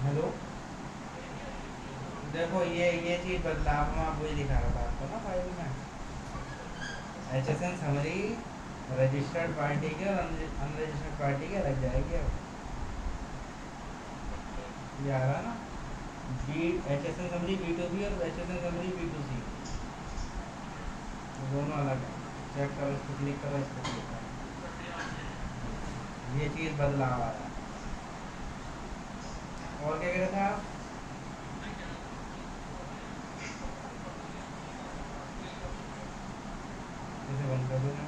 Hello. देखो ये चीज़ बदलाव में आप वही दिखा रहा था आपको ना फाइल में। HSN समरी रजिस्टर्ड पार्टी के और अनरजिस्टर्ड पार्टी के अलग जाएगी अब। ये आ रहा ना बी HSN समरी B2B और HSN समरी B2C दोनों अलग है। चेक करो, इस पर क्लिक करो, इस पर क्लिक करो, ये चीज़ बदलाव आ रहा है। और क्या कह रहे थे आप? इसे बंद कर देना।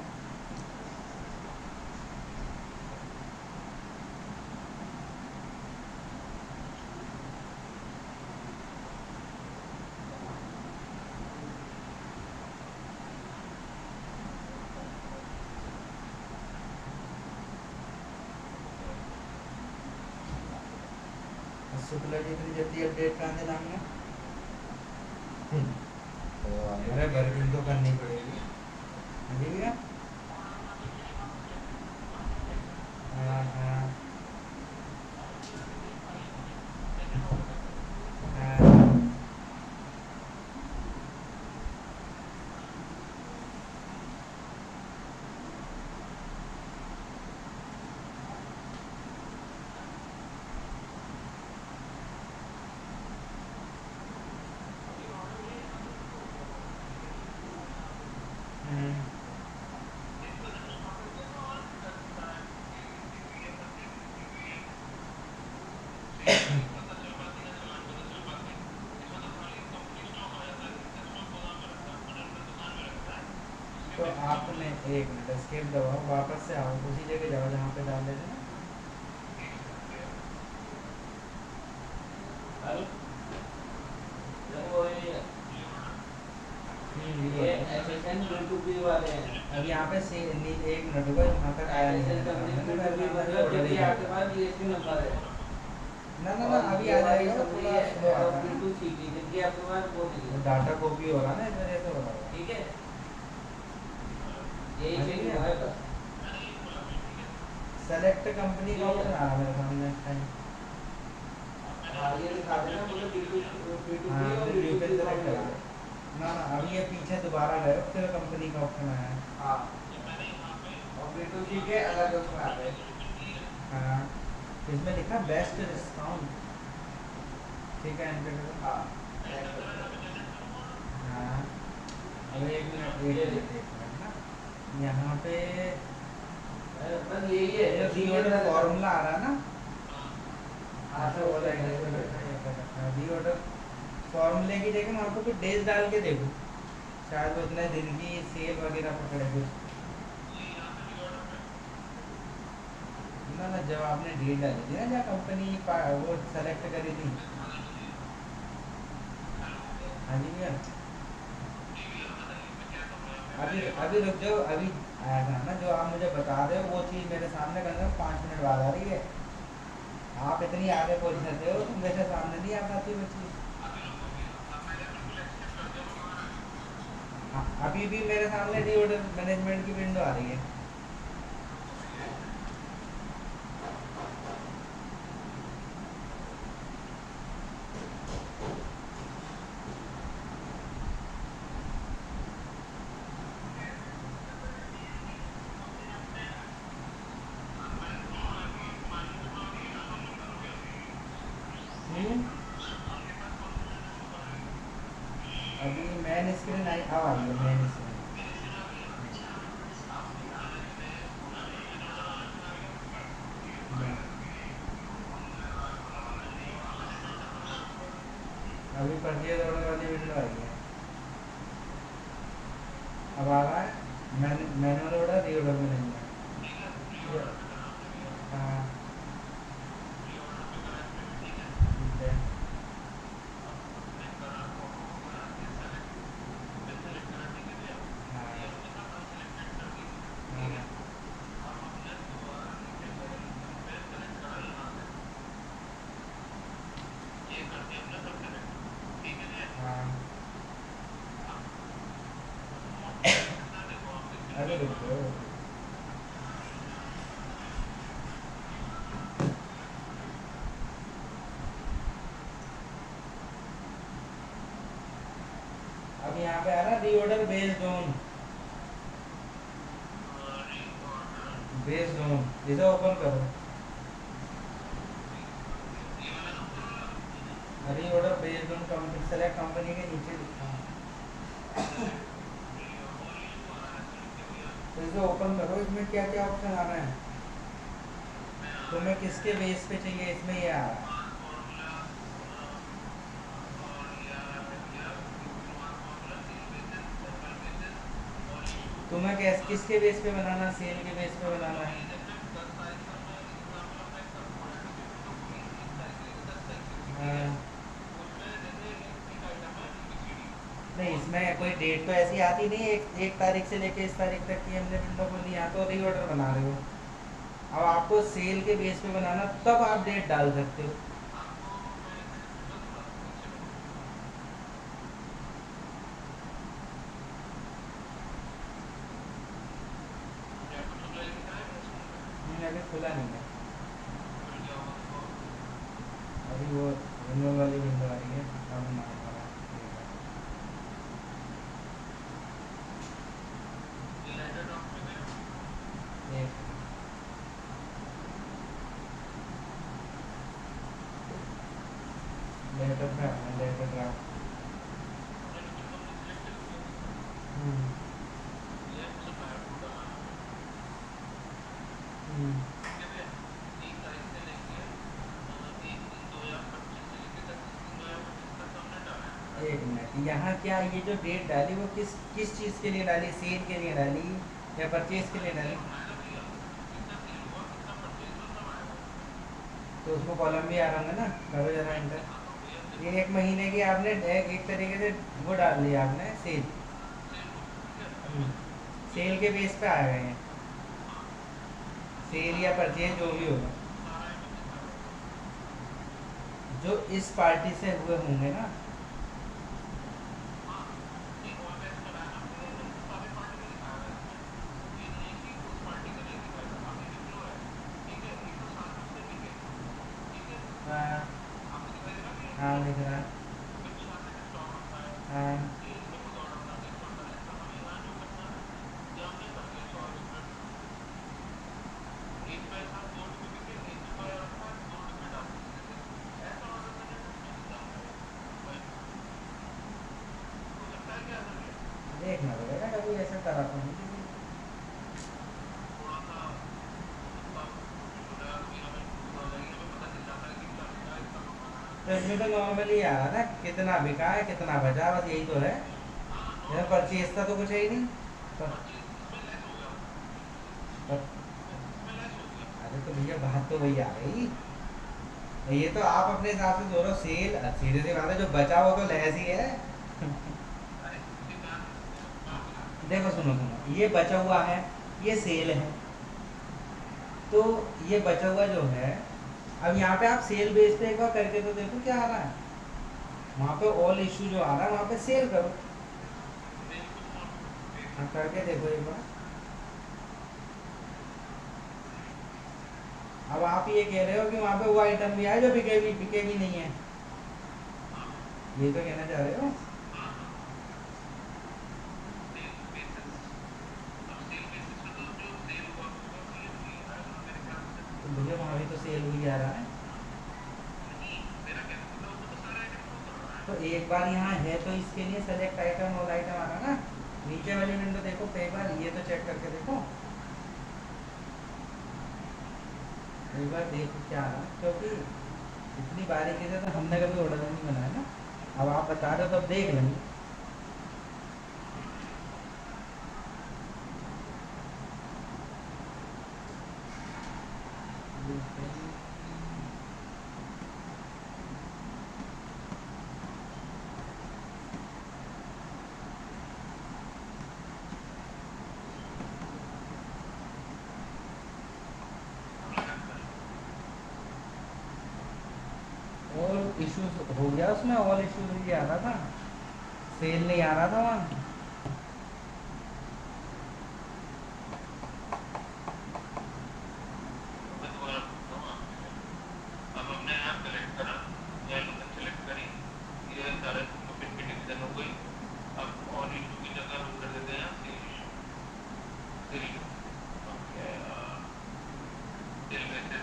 शुक्ला जी इतनी जल्दी अपडेट कहाँ देना हमने? अरे वर्किंग तो करनी पड़ेगी। ठीक है। हाँ हाँ हाँ। तो आपने एक मिनट एस्केप दबाओ, वापस से आओ, उसी जगह जाओ जहाँ पे डाल देते ना। ये एसएसएन B2B वाले हैं। अब यहाँ पे से एक मिनट रुको, यहाँ तक आया नहीं है। आपके पास जीएसटी नंबर है ना? ना ना अभी आ जाएगा, थोड़ा स्लो आता है। जबकि आपके पास वो नहीं है, डाटा कॉपी हो रहा है ना, इस वजह से हो रहा है। ठीक है, यही चीज है बस। सेलेक्ट कंपनी का ऑप्शन आ रहा है मेरे सामने इस टाइम। ये दिखा देना मुझे B2B और B2C सेलेक्ट करा ना ना। अभी ये पीछे दोबारा गए, फिर कंपनी का ऑप्शन आया है। हाँ, और B2C के अलग उसमें आ गए। हाँ, इसमें लिखा बेस्ट डिस्काउंट। ठीक है, एंटर करो। हाँ हाँ। अब एक मिनट ना, यहाँ पे बस यही है जो रीऑर्डर फॉर्मूला आ रहा है ना। हाँ सर, वो रीऑर्डर फॉर्मूले की जगह वहाँ पे कुछ डेज डाल के देखो, शायद वो उतने दिन की सेल वगैरह पकड़े कुछ। ना ना, जब आपने डेट डाली थी ना, जहाँ कंपनी वो सेलेक्ट करी थी। हाँ जी भैया, अभी अभी रुक जाओ, अभी आया था ना जो आप मुझे बता रहे हो, वो चीज़ मेरे सामने कम से कम 5 मिनट बाद आ रही है। आप इतनी आगे पहुँच जाते हो तो मेरे सामने नहीं आ पाती वो चीज़। हाँ, अभी भी मेरे सामने रीऑर्डर मैनेजमेंट की विंडो आ रही है। अभी मेन स्क्रीन आई, अब आई है मेन स्क्रीन। अभी परचेज ऑर्डर वाली विंडो आई है, अब आ रहा है मैनुअल ऑर्डर, रीऑर्डर में नहीं है। हाँ ठीक है। हाँ हाँ हाँ। अरे रुको, यहाँ पे आ रहा रीऑर्डर बेस्ड ऑन इसे ओपन करो। Reorder based on company, select company के नीचे लिखा है, तो इसे ओपन करो। इसमें क्या क्या ऑप्शन आ रहे हैं, तुम्हें किसके बेस पे चाहिए, इसमें ये आ रहा है। तुम्हें किसके बेस पे बनाना, सेल के बेस पे बनाना है? नहीं, इसमें कोई डेट तो ऐसी आती नहीं है, एक तारीख से लेके इस तारीख तक की हमने विंडो खोली, यहाँ तो रीऑर्डर बना रहे हो। अब आपको सेल के बेस पे बनाना, तब आप डेट डाल सकते हो। अभी खुला नहीं है, अभी वो विंडो वाली विंडो आ रही है, अब ना हमारा लेटर पे आना, लेटर ड्राफ्ट। एक मिनट, यहाँ क्या ये जो डेट डाली वो किस किस चीज़ के लिए डाली, सेल के लिए डाली या परचेज के लिए डाली? तो उसको कॉलम भी आ रहा होगा ना, करो जरा इंटर। ये 1 महीने की आपने एक तरीके से वो डाल लिया आपने, सेल। सेल के बेस पे आ गए हैं, सेल या परचेज जो भी होगा, जो इस पार्टी से हुए होंगे ना। हाँ हाँ, लिख रहा है। हाँ देखना पड़ेगा, कभी ऐसा करा तो नहीं। तो इसमें तो नॉर्मली आ रहा ना, कितना बिका है कितना बचा, बस यही तो है। यह परचेज का तो कुछ है ही नहीं। पर, पर, अरे तो भैया बात तो वही आ गई, ये तो आप अपने हिसाब से दो रहे हो। सेल सीधे सी बात है, जो बचा वो तो लहस ही है। देखो सुनो सुनो, ये बचा हुआ है, ये सेल है, तो ये बचा हुआ जो है, अब यहाँ पे आप सेल बेस पे एक बार करके तो देखो क्या आ रहा है। वहाँ पे ऑल इशू जो आ रहा है वहाँ पे सेल करो, हाँ करके देखो एक बार। अब आप ये कह रहे हो कि वहाँ पे वो आइटम भी आए जो बिके भी नहीं है, ये तो कहना चाह रहे हो। तो भैया वहाँ भी तो सेल हुई आ रहा है, तो एक बार यहाँ है तो इसके लिए सेलेक्ट आइटम ऑल आइटम आ रहा ना, नीचे वाली विंडो देखो एक बार, ये तो चेक करके देखो एक बार, देखो क्या आ रहा है, क्योंकि इतनी बारीकी से तो हमने कभी ऑर्डर नहीं बनाया ना। अब आप बता रहे हो तो अब देख लेंगे। और इश्यूज हो गया उसमें, ऑल इश्यूज ये आ रहा था, सेल नहीं आ रहा था वहाँ। दिल में से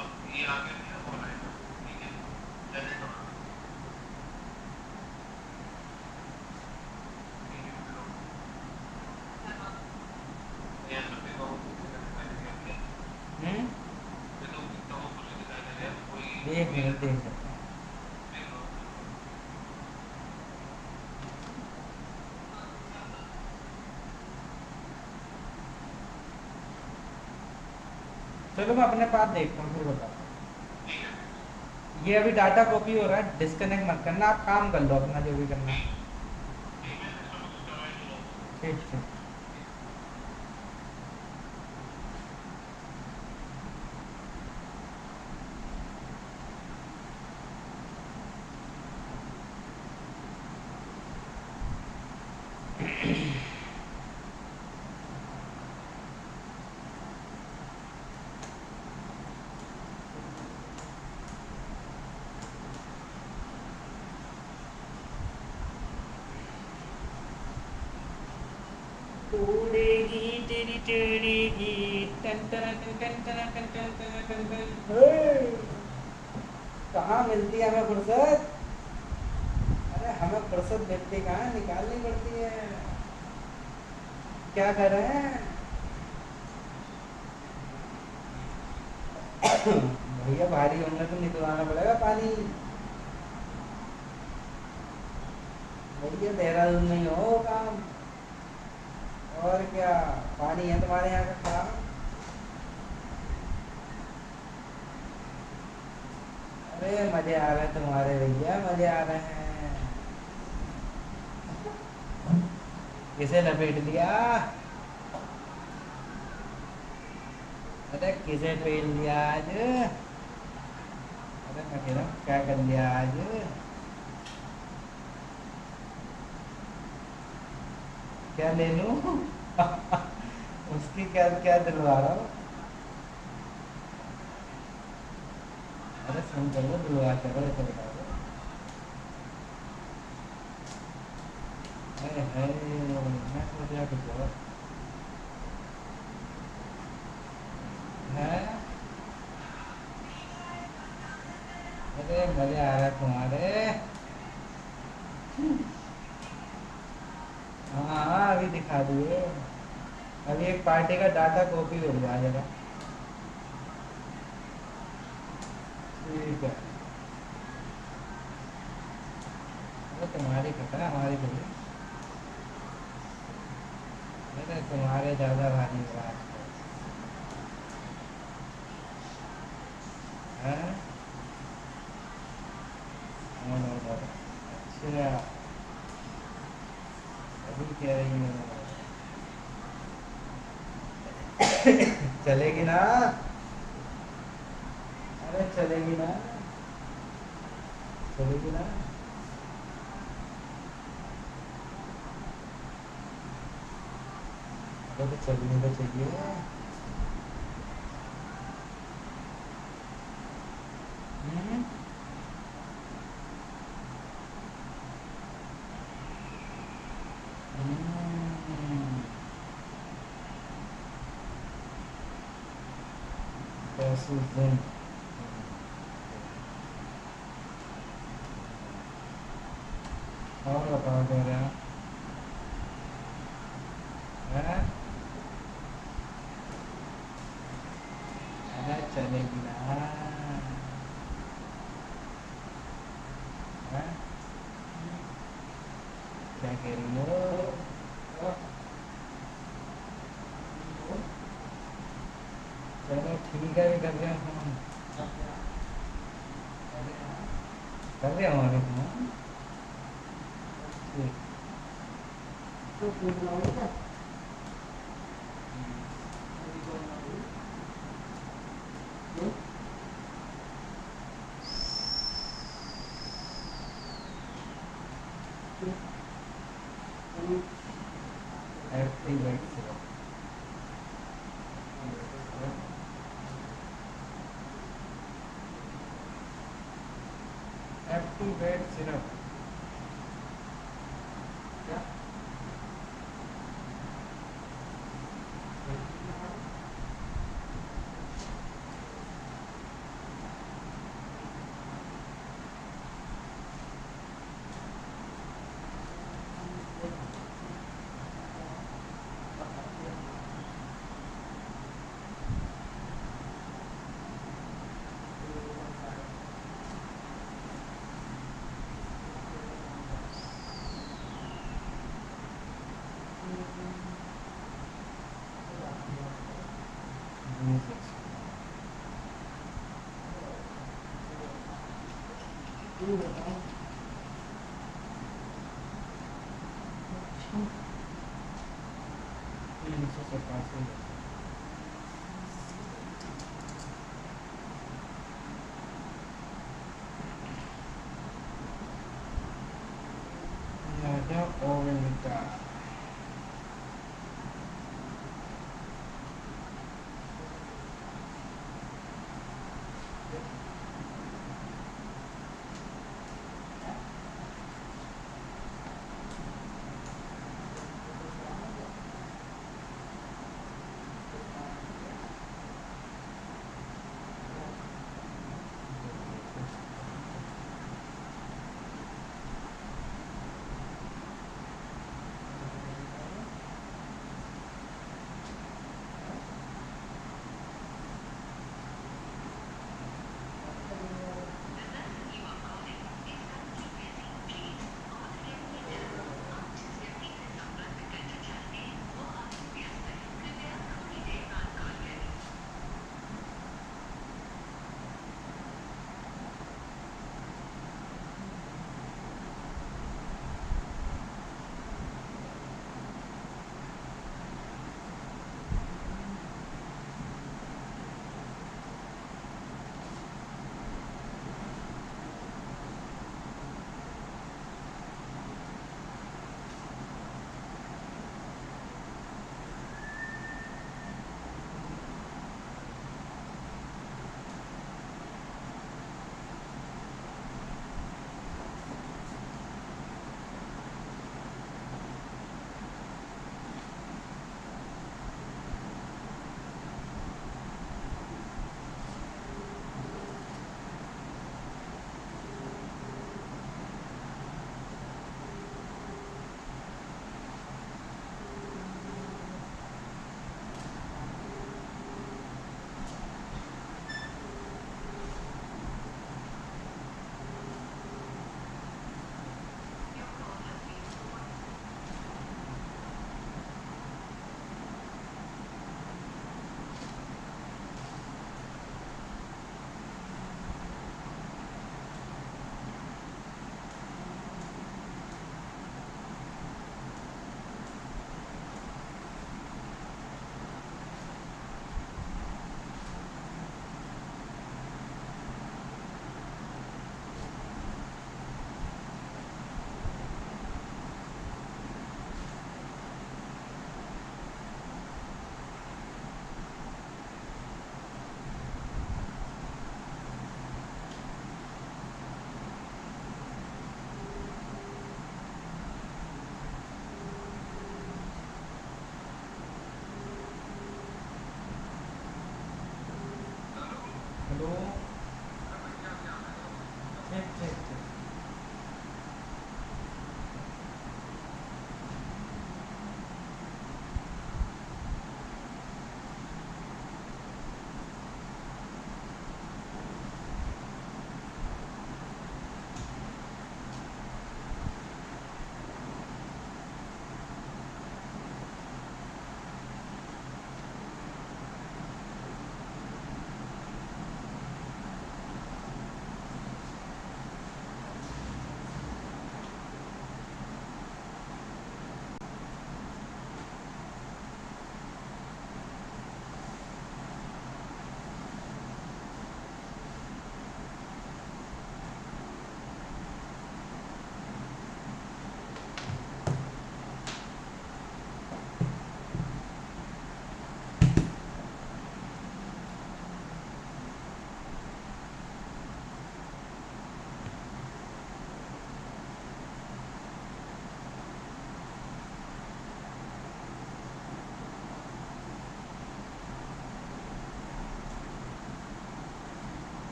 अब ये आगे नहीं हो रहा है, ठीक है, जनरेट हो रहा है, ये भी लोग ये सभी को दिखाई दे रही है, हम्म। ये तो कितना वो कुछ दिखाई दे रहा है, कोई एक कोई मिनट देख सकते हैं। देख लो। चलो मैं अपने पास देखता हूँ फिर बताता ठीक है, हूँ। ये अभी डाटा कॉपी हो रहा है, डिस्कनेक्ट मत करना, आप काम कर लो अपना जो भी करना है। ठीक है, इसमें कुछ करवाई नहीं लो। ठीक ठीक। टूटेगी तेरी टूटेगी, टन टन टन टन टन टन टन टन टन टन। हे! कहाँ मिलती है हमें फुर्सत? अरे हमें फुर्सत मिलती कहाँ है, निकालनी पड़ती है। क्या कर रहे हैं? भैया भारी होंगे तो निकलवाना पड़ेगा पानी। भैया देहरादून नहीं हो काम। और क्या, पानी है तुम्हारे यहाँ का खराब? अरे मजे आ रहे हैं तुम्हारे भैया, मजे आ रहे हैं। किसे लपेट लिया? अरे किसे पेल लिया आज? अरे मैं कह रहा हूँ क्या कर लिया आज? क्या ले लूं? उसकी क्या क्या दिलवा रहा हूँ? अरे सुन चलो दिलवा चलो, ऐसे बता दो। अरे है, मैं सोच रहा कुछ और है। अरे मजे आ रहा है तुम्हारे। हाँ हाँ अभी दिखा दिए। अभी एक पार्टी का डाटा कॉपी हो गया जरा। ठीक है। अरे तुम्हारी पता है हमारी थोड़ी। अरे तुम्हारे ज़्यादा भारी बात है। हैं? No, no, no. अच्छा, अभी कह रही हो। चलेगी ना? अरे चलेगी ना? चलेगी ना? अरे तो चलनी तो चाहिए। हम्म। हम्म। कैसे दिन? और बताओ कह रहे हैं? हैं? अरे चलेगी ना? हैं? क्या कह रही हो? चलो ठीक है, भी कर रहे हैं फोन। कर रहे हो अभी फोन? ठीक। एक्टिवेट सिर्फ। एक्टिवेट सिर्फ। क्या? तू बताओ। 387 ada Orenica. Hello. Check.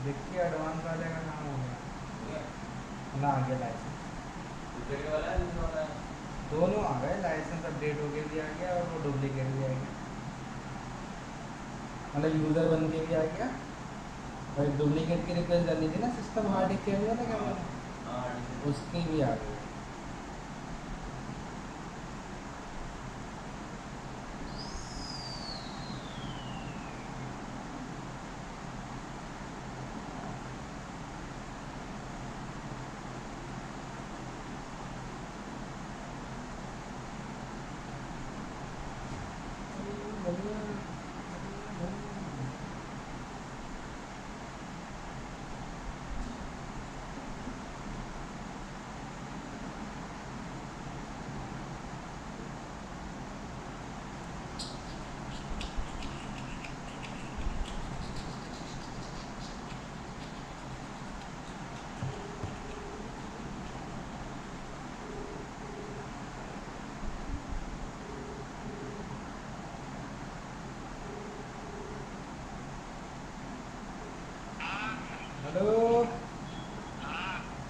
देखिए एडवांस वाले का काम हो गया ना, आगे लाइसेंस दोनों आ गए। लाइसेंस अपडेट होके भी आ गया और वो डुप्लीकेट भी आ गया, मतलब यूज़र बन के भी आ गया। और डुप्लीकेट की रिक्वेस्ट करनी थी ना, सिस्टम हार्ड डिस्क चेंज हुआ था क्या बोला, उसकी भी आ गई।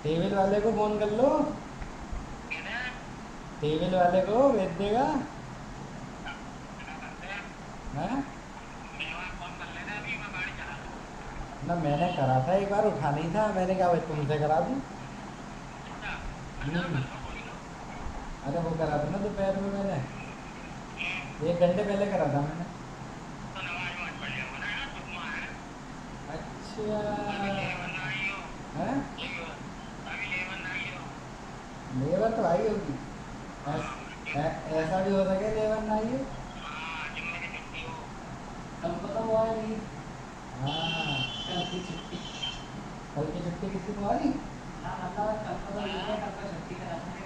टेबल वाले को फोन कर लो, टेबल वाले को भेज देगा। हैं? ना मैंने करा था एक बार, उठा नहीं था, मैंने कहा भाई तुमसे करा दूँ। अरे वो करा था ना दोपहर में, मैंने 1 घंटे पहले करा था मैंने। अच्छा है, लेबर तो आई होगी। ऐसा भी हो सके लेबर ना आई हो। हमको तो वो आई नहीं। हाँ, कल की छुट्टी। कल की छुट्टी किसी को आई हाँ मतलब कल को तो वीकेंड, कल को छुट्टी कराना है।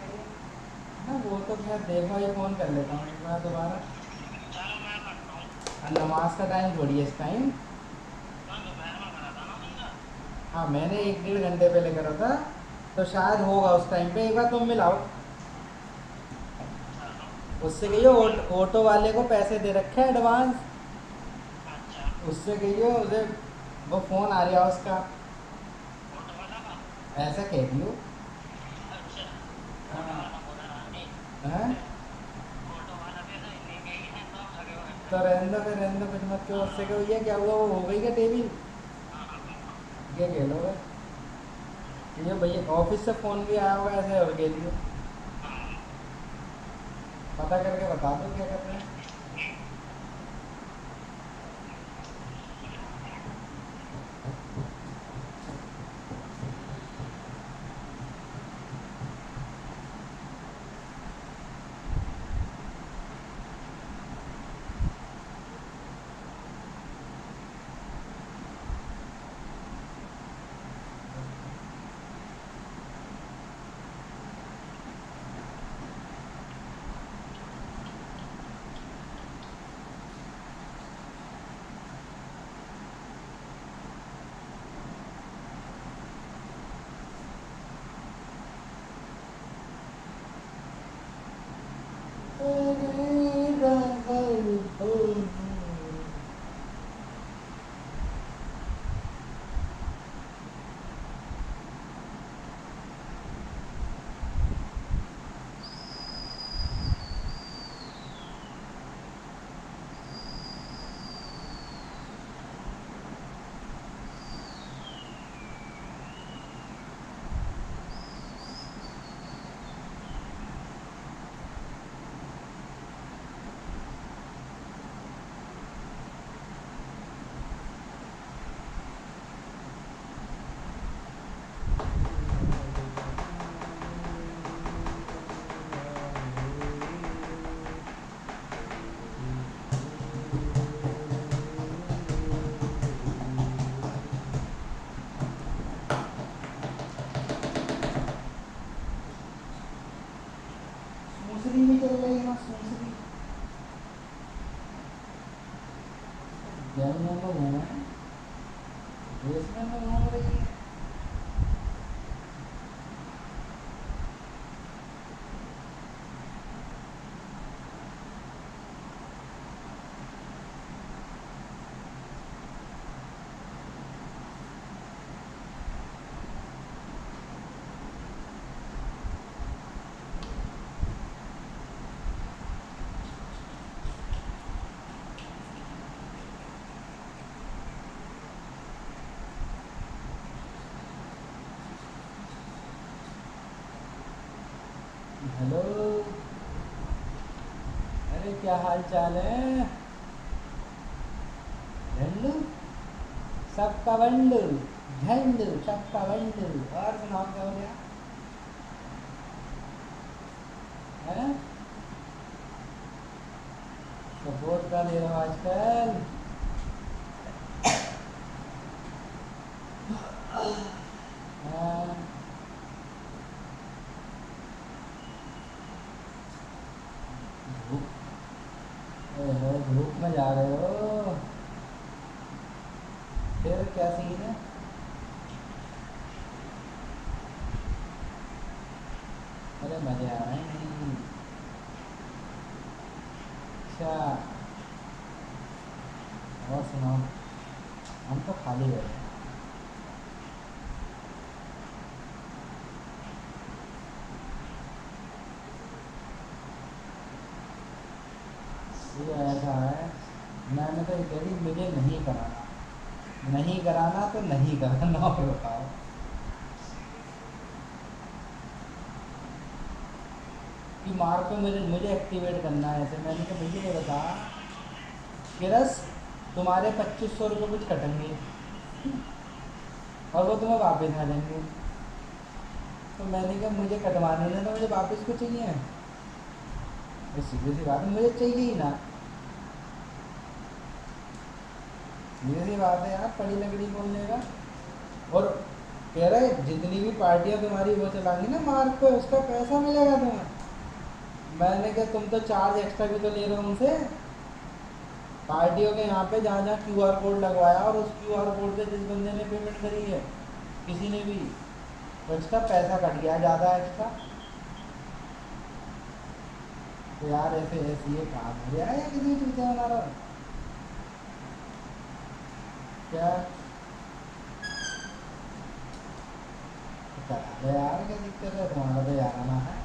ना। वो तो खैर देखो, ये फ़ोन कर लेता हूँ एक बार दोबारा। नमाज का टाइम थोड़ी है इस टाइम। हाँ मैंने 1-1.5 घंटे पहले करा था, तो शायद होगा उस टाइम पे। एक बार तुम मिलाओ, उससे कहियो ऑटो वाले को पैसे दे रखे हैं एडवांस। उससे कहियो, उसे वो फ़ोन आ रहा है उसका, ऐसा कह दियो। हैं? तो रहने दो फिर, रहने दो, कुछ मत करो। उससे कहो ये क्या हुआ, वो हो गई क्या टेबल, ये कह लो। ये भैया ऑफिस से फ़ोन भी आया होगा, ऐसे और कह दियो। पता करके बता दो क्या कर रहे हैं। सूसरी भी चल रही है ना, सूसरी। जैन में तो घूम है, देश में तो घूम रही है। हेलो, अरे क्या हाल चाल है झंडू, सबका बंडू, झंडू सबका बंडू। और सुनाओ क्या हो गया है? सपोर्ट का ले रहा हूँ आजकल। हाँ, धूप में जा रहे हो, फिर क्या सीन है? अरे मजे आ रहे हैं नहीं? अच्छा, और सुनाओ। हम तो खाली बैठे हैं। ये ऐसा है, मैंने तो ये कह दी मुझे नहीं कराना, नहीं कराना तो नहीं कराना। और बताओ कि मार्क पे मुझे मुझे एक्टिवेट करना है ऐसे। मैंने कहा मुझे ये बता कि रस तुम्हारे 2500 रुपये कुछ कटेंगे और वो तुम्हें वापस आ जाएंगे। तो मैंने कहा मुझे कटवाने ने तो मुझे वापस को चाहिए। तो सीधी सी बात है, मुझे चाहिए ही ना। सीधी सी बात है यार, पड़ी लकड़ी कौन लेगा। और कह रहे जितनी भी पार्टियां तुम्हारी वो चलाएंगी ना मार्क पे, उसका पैसा मिलेगा तुम्हें। मैंने कहा तुम तो चार्ज एक्स्ट्रा भी तो ले रहे हो उनसे। पार्टियों के यहाँ पे जहाँ जहाँ क्यूआर कोड लगवाया और उस क्यूआर कोड पे जिस बंदे ने पेमेंट करी है किसी ने भी, तो उसका पैसा कट गया ज़्यादा एक्स्ट्रा। तो यार ऐसे ऐसे ये काम हो गया है या किसी चूतिया बना रहा है? क्या करा दे यार, क्या दिक्कत है? तुम्हारा तो याराना है।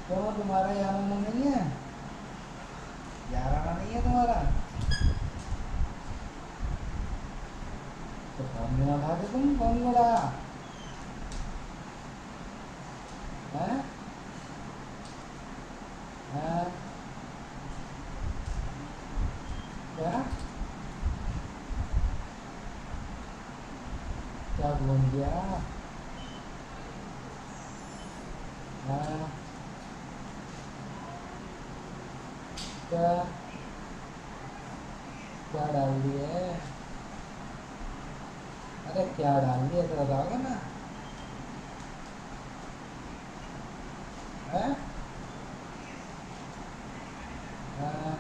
क्यों तुम्हारा याराना नहीं है? याराना नहीं है तुम्हारा तो फोन में उठा के तुम फोन मिलाया है? हैं? क्या क्या बोल दिया? हैं? क्या क्या डाल दिए? अरे क्या डाल दिया तो बताओगे ना? हैं? हैं?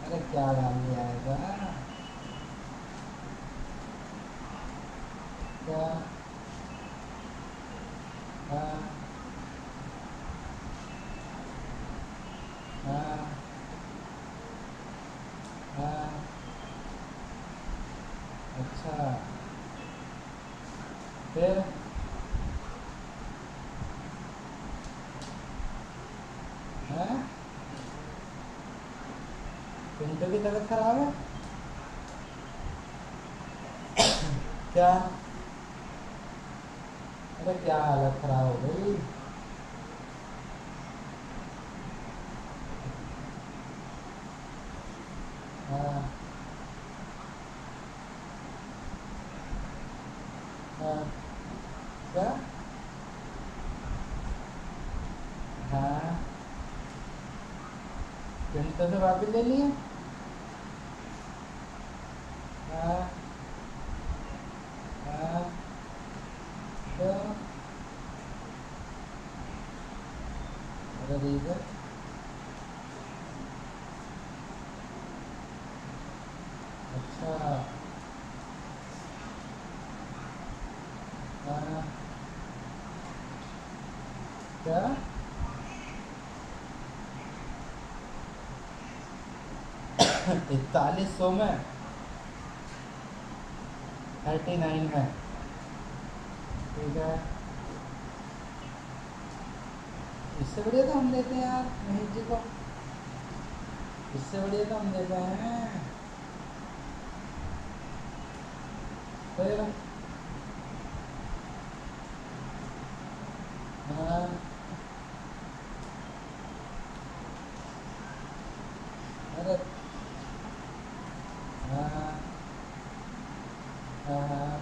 अरे क्या डाल दिया ऐसा? क्या? हाँ हाँ हाँ। अच्छा फिर हैं? पिंटू की तबीयत खराब है क्या? अरे क्या हालत खराब हो गई? हाँ हाँ। क्या? हाँ पिंटू से वापस ले लिए? हाँ हाँ। तो अरे ठीक है। अच्छा हाँ। क्या? 4100 में 39 में ठीक है। इससे बढ़िया तो हम देते हैं यार महेश जी को, इससे बढ़िया तो हम देते हैं। फिर हाँ अरे हाँ हाँ हाँ।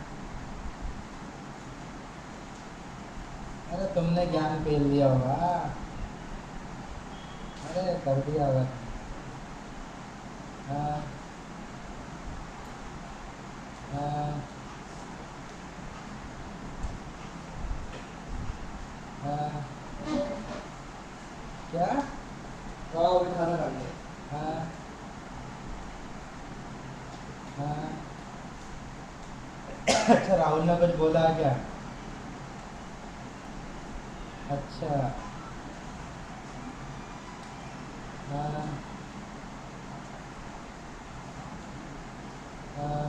अरे तुमने ज्ञान पेल दिया होगा। अरे कर दिया होगा। हाँ हाँ हाँ। क्या? हाँ अभी खाना खा लिया। हाँ हाँ। अच्छा राहुल ने कुछ बोला क्या? अच्छा हाँ हाँ।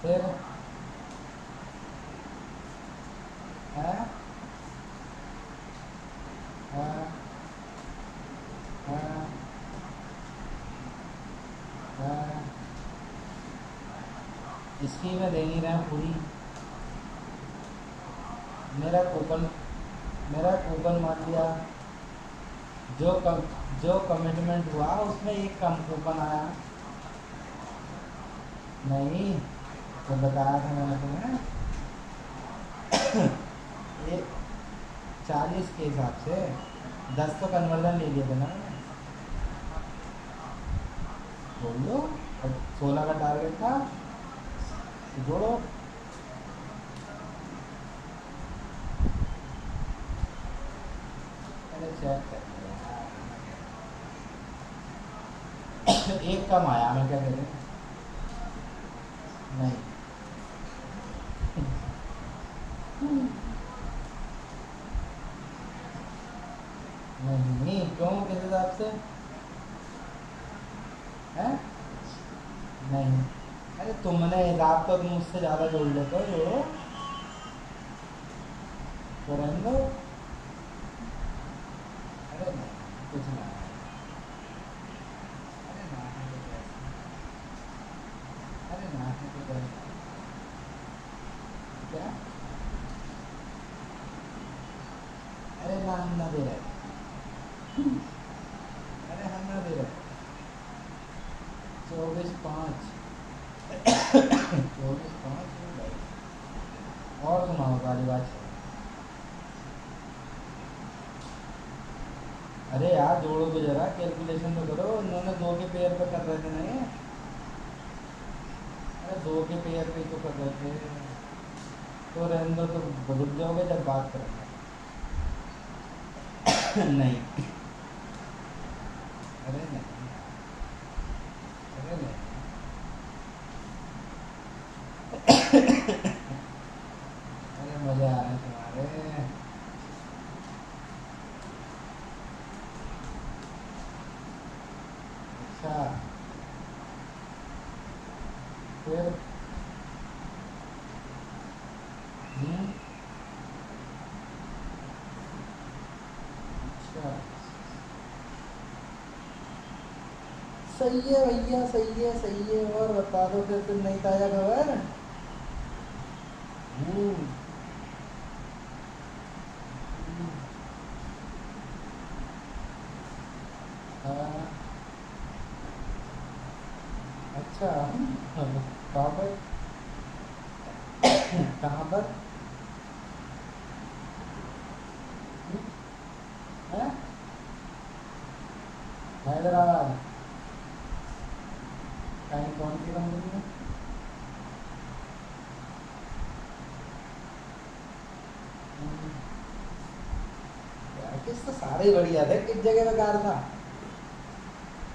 फिर हाँ हाँ इसकी मैं दे नहीं रहा पूरी। मेरा कूपन मान लिया, जो कमिटमेंट हुआ उसमें एक कम कूपन आया। नहीं तो बताया था मैंने तुम्हें। ये 40 के हिसाब से 10 तो कन्वर्जन ले लिए थे ना मैंने। बोल लो, और 16 का टारगेट था, जोड़ो। मैंने चेक कर लिया। एक कम आया, मैं क्या करूँ? नहीं नहीं, क्यों, किस हिसाब से है? नहीं, अरे तुमने हिसाब तो मुझसे ज़्यादा जोड़ लेते हो, जोड़ो तो रहने दो। अरे नहीं, कुछ ना, अरे ना है तो कैसे? अरे ना है तो कैसे? क्या? अरे ना, हम ना दे रहे। अरे हम ना दे रहे। 24/5 24/5 और सुनाओ वाली बात। अरे यार जोड़ो तो जरा, कैलकुलेशन तो करो। उन्होंने 2 के पेयर पे कर रहे थे नहीं? अरे 2 के पेयर पे तो कर रहे थे, तो रहने दो, तो बदल जाओगे जब बात करेंगे। नहीं, अरे नहीं, अरे नहीं, अरे मज़ा आ रहा है तुम्हारे। अच्छा, फिर अच्छा, सही है भैया, सही है, सही है। और बता दो फिर नई ताज़ा खबर। हम्म, हाँ, अच्छा, कहाँ पर? कहाँ पर है? हैदराबाद। कहीं कौन सी कंपनी में? पैकेज तो सारे ही बढ़िया थे, किस जगह बेकार था?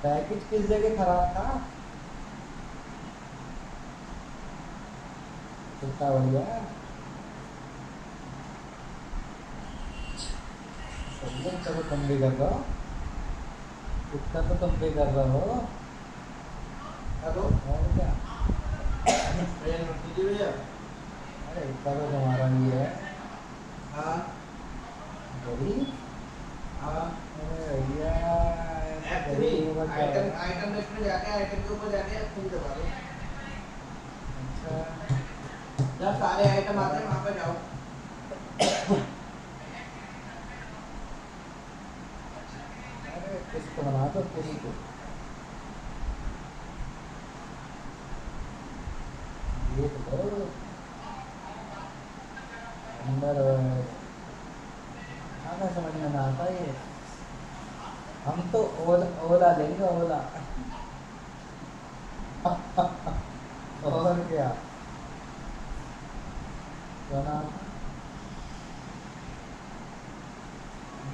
पैकेज किस जगह खराब था? कितना बढ़िया। सही है, चलो तुम भी कर रहे हो, इतना तो तुम भी कर रहे हो। हेलो और क्या? भैया। अरे इतना तो तुम्हारा भी है। हाँ बड़ी, हाँ, अरे भैया F3 आइटम लिस्ट में जाके आइटम के ऊपर जाके F3 दबा दो। अच्छा, जब सारे आइटम आते हैं वहाँ पे जाओ। अरे किस्त बना दो पूरी को। देख लो अंदर, आना समझ में ना आता ये। हम तो ओला लेंगे, ओला। और क्या, तो ना,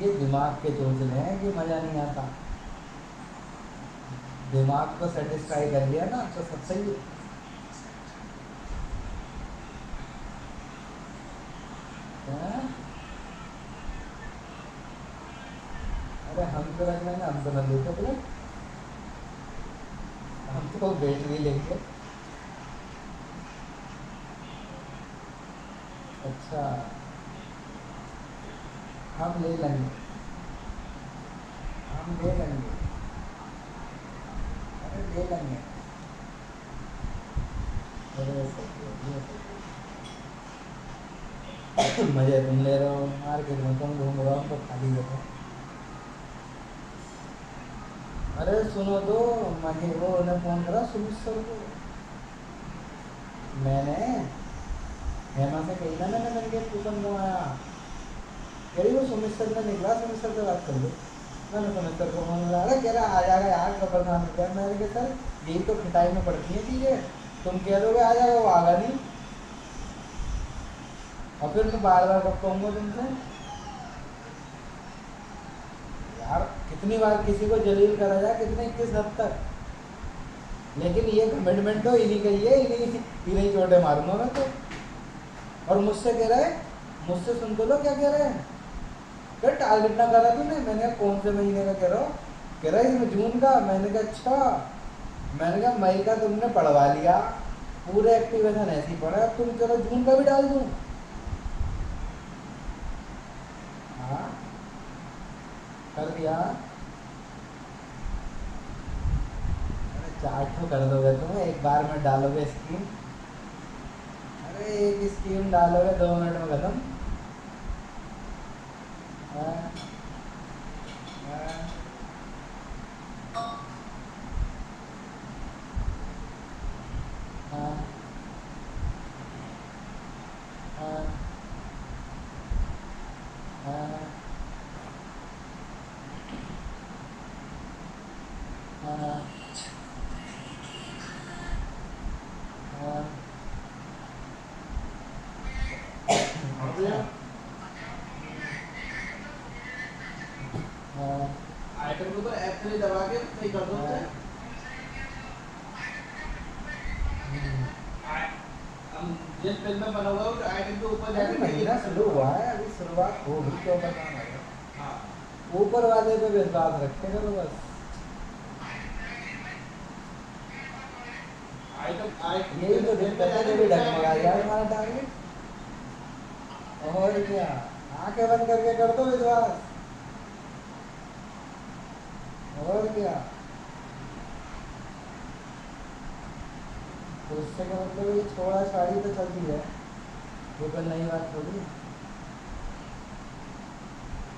ये दिमाग के चोचले हैं कि मज़ा नहीं आता। दिमाग को सेटिस्फाई कर लिया ना तो सब सही है। हैं? अरे हम तो रख लेंगे, हम तो न लेते बोले, हम तो बेच भी लेंगे। अच्छा, हम ले लेंगे, हम ले लेंगे, अरे ले लेंगे। अरे सही है, ये सही है। मजे तुम ले रहे हो, मार्केट में तुम घूम रहे हो तो खाली बैठो। अरे सुनो तो, मही वो उन्हें फोन करा सुमित सर को। मैंने हेमा से कही ना, मैंने के पूछन को आया, कह रही वो सुमित सर ने निकला, सुमित सर से बात कर लो। मैंने सुमित सर को फोन लगा, कह रहा आ जाएगा यार, कपल खान रुपया। मैंने कहा सर यही तो खिटाई में पड़ती है चीजें, तुम कह दोगे आ जाएगा, वो आगा नहीं। और फिर मैं बार बार कब कहूँगा तुमसे यार, कितनी बार किसी को जलील करा जाए, कितने किस हद तक। लेकिन ये कमिटमेंट तो इन्हीं का ही है, इन्हीं चोटे मारूंगा मैं तो। और मुझसे कह रहा है, मुझसे सुन तो लो क्या कह रहे हैं, क्या टारगेट ना करा तूने। मैंने कहा कौन से महीने का कह रहा हो, कह रहा है इसमें जून का। मैंने कहा अच्छा। मैंने कहा मई का तुमने पढ़वा लिया, पूरे एक्टिवेशन ऐसे ही पड़ा, अब तुम कह रहे हो जून का भी डाल दूँ। हाँ कर दिया। अरे 4 ठो कर दोगे तुम एक बार में, डालोगे स्कीम। अरे एक स्कीम डालोगे 2 मिनट में खत्म। हाँ, हाँ, हाँ, हाँ, हाँ, हाँ, हाँ। अच्छा, हाँ, आइटम के ऊपर F3 दबा के सही कर दो उसे। हम जिस पेज में बना हुआ है उस आइटम के ऊपर अभी जाके महीना शुरू हुआ है, अभी शुरुआत होगी, क्यों बताना है। हाँ ऊपर वाले पे विश्वास रखे करो बस। आइटम यही तो दिक्कत है, कभी डगमगा जाए हमारा टारगेट। और क्या, आंखें बंद करके कर दो विश्वास। और क्या, तो उससे क्या मतलब, ये छोड़ा छाड़ी तो चलती है, ये कोई नई बात थोड़ी है।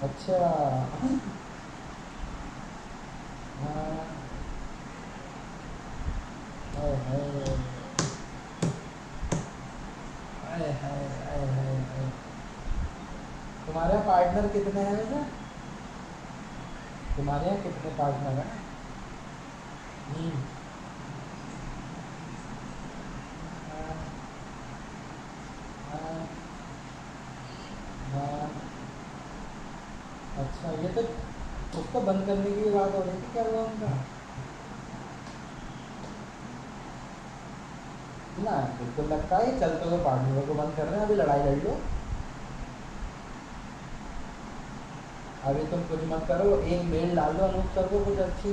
अच्छा हाँ, हाय हाय, हाय हाय, हाय हाय हाय। तुम्हारे पार्टनर कितने हैं वैसे? तुम्हारे यहाँ कितने पार्टनर हैं? हाँ, हाँ, हाँ। अच्छा, ये तो उसको बंद करने की बात हो रही थी, क्या हुआ उनका? ना बिल्कुल लगता है चलते हुए पार्टनरों को बंद कर रहे हैं, अभी लड़ाई लड़ लो। अभी तुम कुछ मत करो, एक मेल डाल दो अनूप सर को, कुछ अच्छी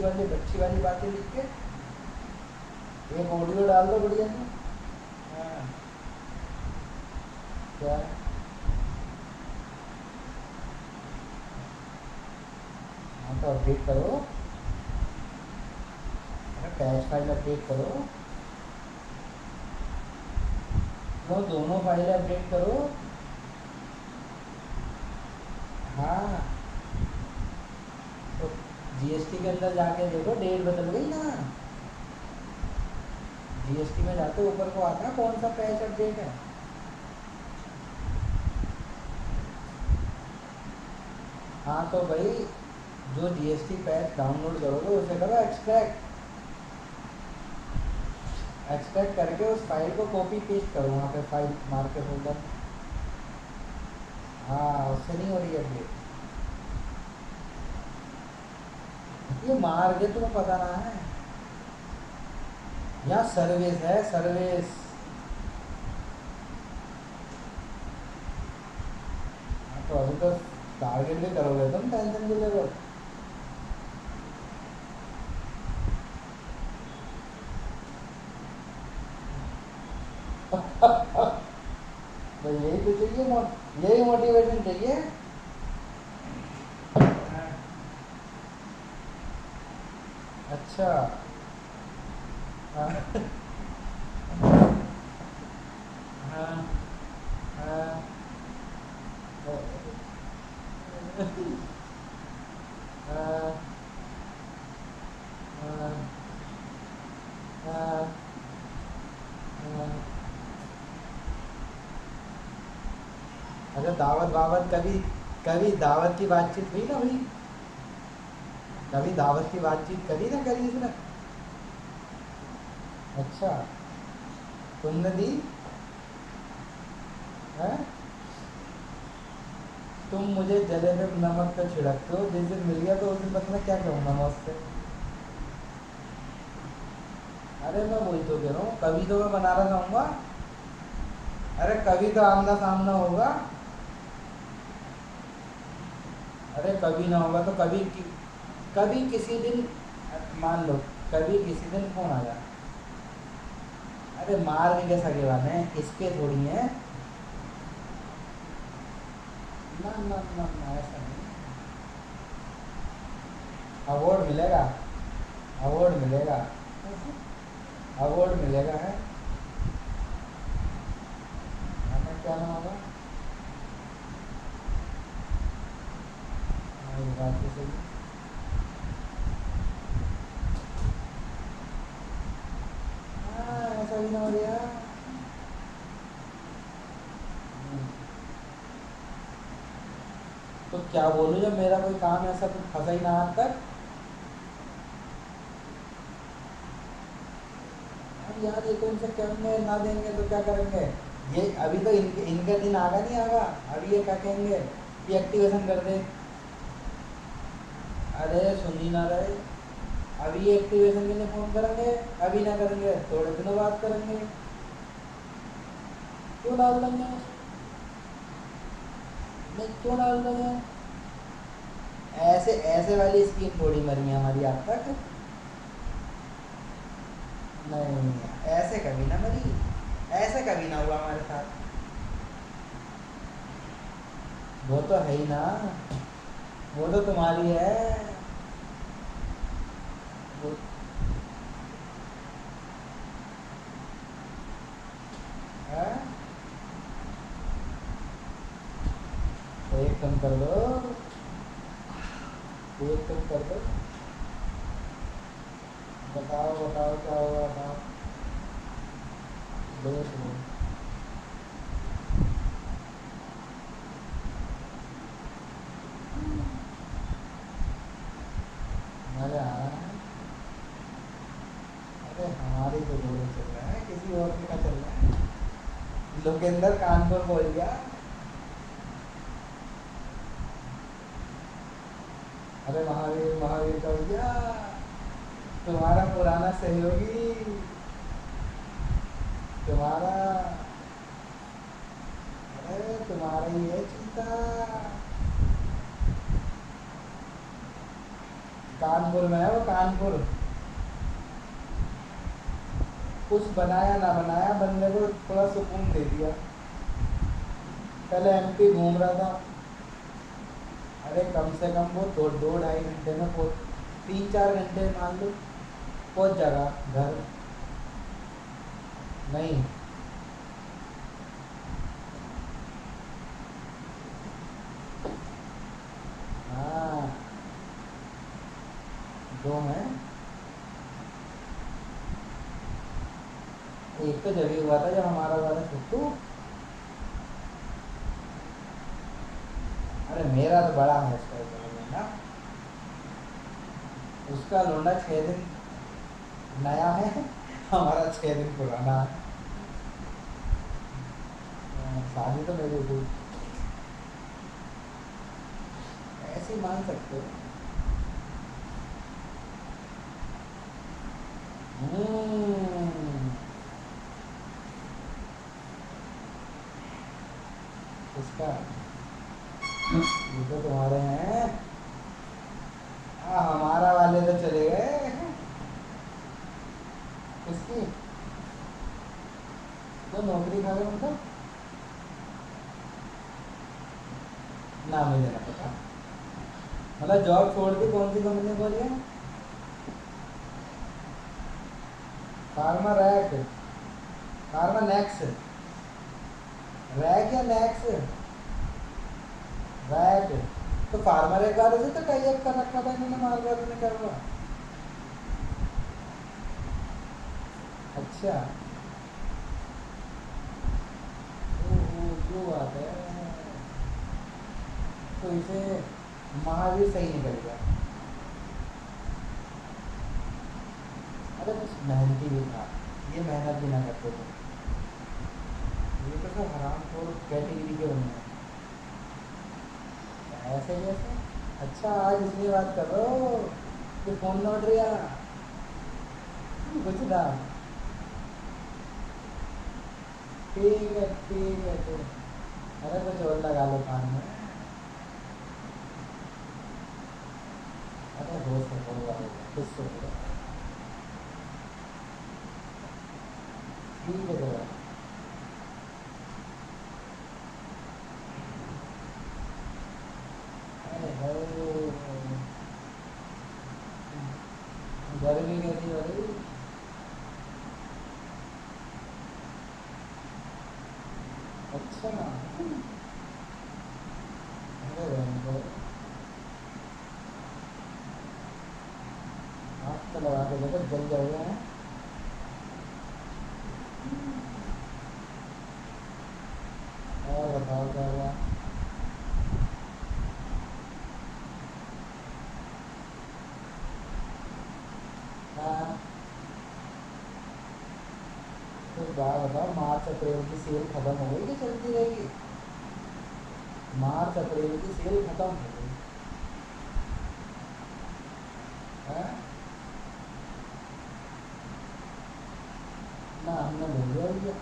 वाली बातें लिख के, एक ऑडियो डाल दो बढ़िया सी। हाँ, क्या हाँ, तो अपडेट करो, कैश फाइल अपडेट करो, तो दोनों फाइलें अपडेट करो। हाँ, तो जीएसटी के अंदर जाके देखो, डेट बदल गई ना। जीएसटी में जाते ऊपर को आता है कौन सा पैच अपडेट है। हाँ तो भाई, जो जीएसटी पैच डाउनलोड करोगे उसे करो एक्सट्रैक्ट। एक्सट्रैक्ट करके उस फाइल को कॉपी पेस्ट करो वहाँ पे, फाइल मार के फोल्डर। हाँ, उससे नहीं हो रही है अपडेट। ये मार के तुम्हें पता ना है, यहाँ सर्विस है, सर्विस। हाँ, तो अभी तो टारगेट भी करोगे तुम, टेंशन भी ले लो। तो यही तो चाहिए, यही मोटिवेशन चाहिए। अच्छा हाँ। तो दावत वावत कभी कभी दावत की बातचीत हुई ना हुई? कभी दावत की बातचीत करी ना करी इसने? अच्छा, तुमने दी है? तुम मुझे जले में नमक का छिड़कते हो, जिस दिन मिल गया तो उस दिन पता मैं क्या कहूँगा मैं उससे? अरे मैं वही तो कह रहा हूँ, कभी तो मैं बनारस आऊँगा। अरे कभी तो आमना सामना होगा। अरे कभी ना होगा तो कभी किसी दिन मान लो, कभी किसी दिन फोन आ जाए। अरे मार के कैसा के वाले हैं, इसके थोड़ी है। ना ना ना ना, ऐसा नहीं। अवार्ड मिलेगा, अवार्ड मिलेगा, अवार्ड मिलेगा है। आपका क्या नाम होगा? हाँ, ये बात तो सही। हाँ, ऐसा भी ना हो गया। तो क्या बोलूं जब मेरा कोई काम ऐसा कुछ फंसा ही ना आज तक। अब यार ये तो इनसे कहेंगे ना देंगे तो क्या करेंगे? ये अभी तो इनका दिन आगा नहीं आगा। अभी ये क्या कहेंगे कि एक्टिवेशन कर दे। अरे सुन ही ना रहे। अभी ये एक्टिवेशन के लिए फोन करेंगे, अभी ना करेंगे थोड़े दिनों बाद करेंगे। क्यों डाल देंगे? नहीं क्यों डाल देंगे? ऐसे ऐसे वाली स्कीम थोड़ी मरी है हमारी आज तक। नहीं, ऐसे कभी ना मरी, ऐसे कभी ना हुआ हमारे साथ। वो तो है ही ना, वो तो तुम्हारी है। वो है? तो एक कम कर दो, एक कम कर दो। बताओ बताओ क्या होगा बताओ। देख लो। मजा आ रहा है। अरे हमारी तो गोली चल रहा है, किसी और का चल रहा है। लोकेंद्र कानपुर बोल गया। अरे महावीर महावीर का भैया, तुम्हारा पुराना सहयोगी, तुम्हारा, अरे तुम्हारा ही है चीता। कानपुर में है वो, कानपुर। कुछ बनाया ना बनाया, बंदे को थोड़ा सुकून दे दिया। पहले एमपी घूम रहा था। अरे कम से कम वो दो ढाई घंटे में 3-4 घंटे मान लो पहुंच जाएगा घर। नहीं, हाँ, 2 में। एक तो जब हुआ था जब हमारा वाला छुट्टू। अरे मेरा तो बड़ा है इसका ना, उसका लौंडा 6 दिन नया है, हमारा 6 दिन पुराना है। शादी तो मेरी हुई, ऐसे ही मान सकते हो। इसका ये तो तुम्हारे हैं। हमारा वाले तो चले गए। किसकी? तो नौकरी खा गए मतलब? ना मुझे ना पता। मतलब जॉब छोड़ दी, कौन सी कंपनी खोली है? Pharma rack, pharma next, rack या नेक्स? रैक। तो फार्मा रैक वाले से तो टाई अप कर रखा था इन्होंने, माल वालों ने, क्या हुआ? अच्छा, वो बात है। तो इसे महावीर सही निकल गया। अरे कुछ मेहनती भी था, ये मेहनत भी ना करते थे, ये तो सब हराम खोर कैटेगरी के बने हैं। ऐसे जैसे अच्छा आज इसलिए बात कर रहे हो कि फोन नोट रिया कुछ ना। ठीक है ठीक है ठीक है। अरे कुछ और लगा लो कान में। अरे दोस्त है फोन वाले कुछ सुन लो। ठीक है जरा गर्मी कैसी हो रही। अच्छा आप तो लगा के देखो जल जाओगे हैं। और बताओ क्या हुआ। हाँ तो बात बताओ, मार्च अप्रैल की सेल खत्म हो गई कि चलती रहेगी। मार्च अप्रैल की सेल खत्म हो गई है ना। हमने बोल दिया भैया,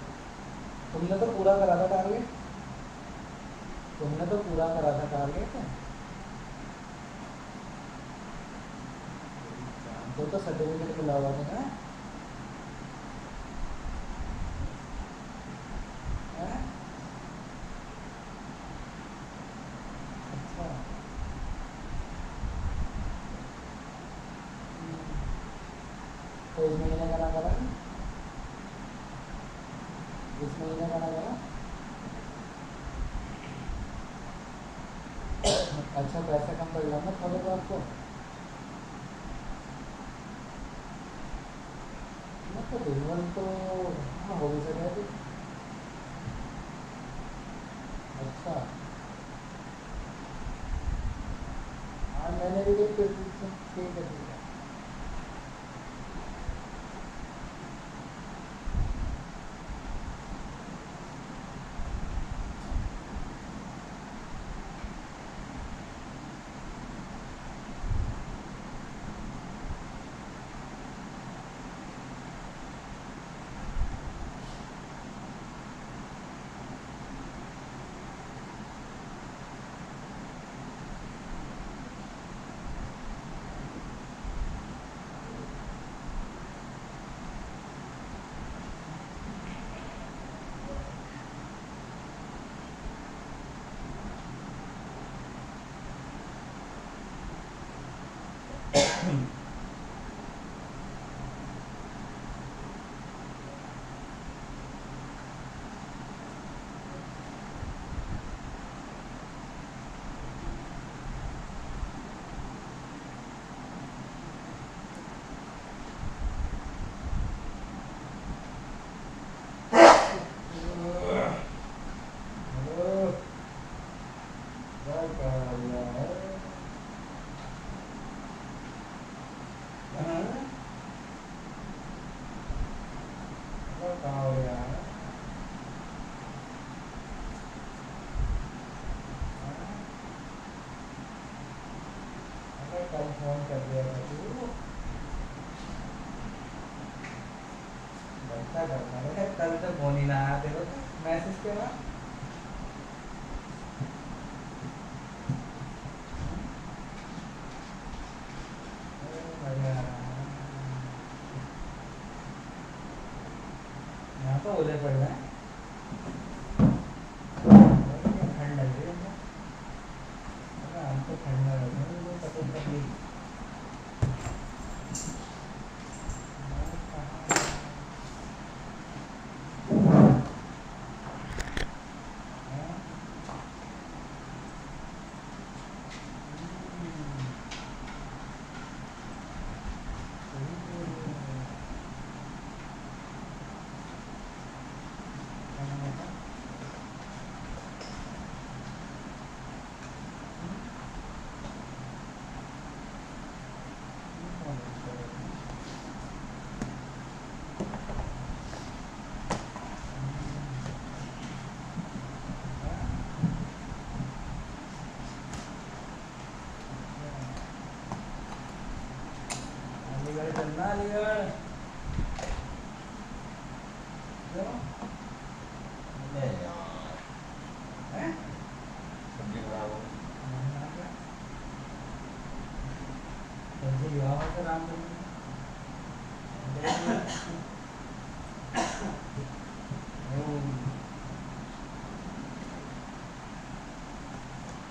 तुमने तो पूरा करा था टारगेट, तुमने तो पूरा करा था टारगेट। तो सर्टिफिकेट मिला हुआ था अच्छा तो इस महीने का ना करा, इस महीने का ना करा। अच्छा पैसा कम पड़ जाना थोड़े तो आपको। तो रिन्यूअल तो हाँ हो भी सके तो। अच्छा हाँ मैंने भी देख ठीक है ठीक है। कल फोन कर दिया था तू बैठा करना बेटा, कल तक फोन ही ना आया तेरे को मैसेज के बाद। यहाँ तो ओले पड़ रहे हैं, ठंड लग रही है हमको, ठंड लग रही है पसंद कर ली। अलीगढ़ चलना अलीगढ़ क्यों नहीं यार हैं सब्जी खराब हो जल्दी विवाह का नाम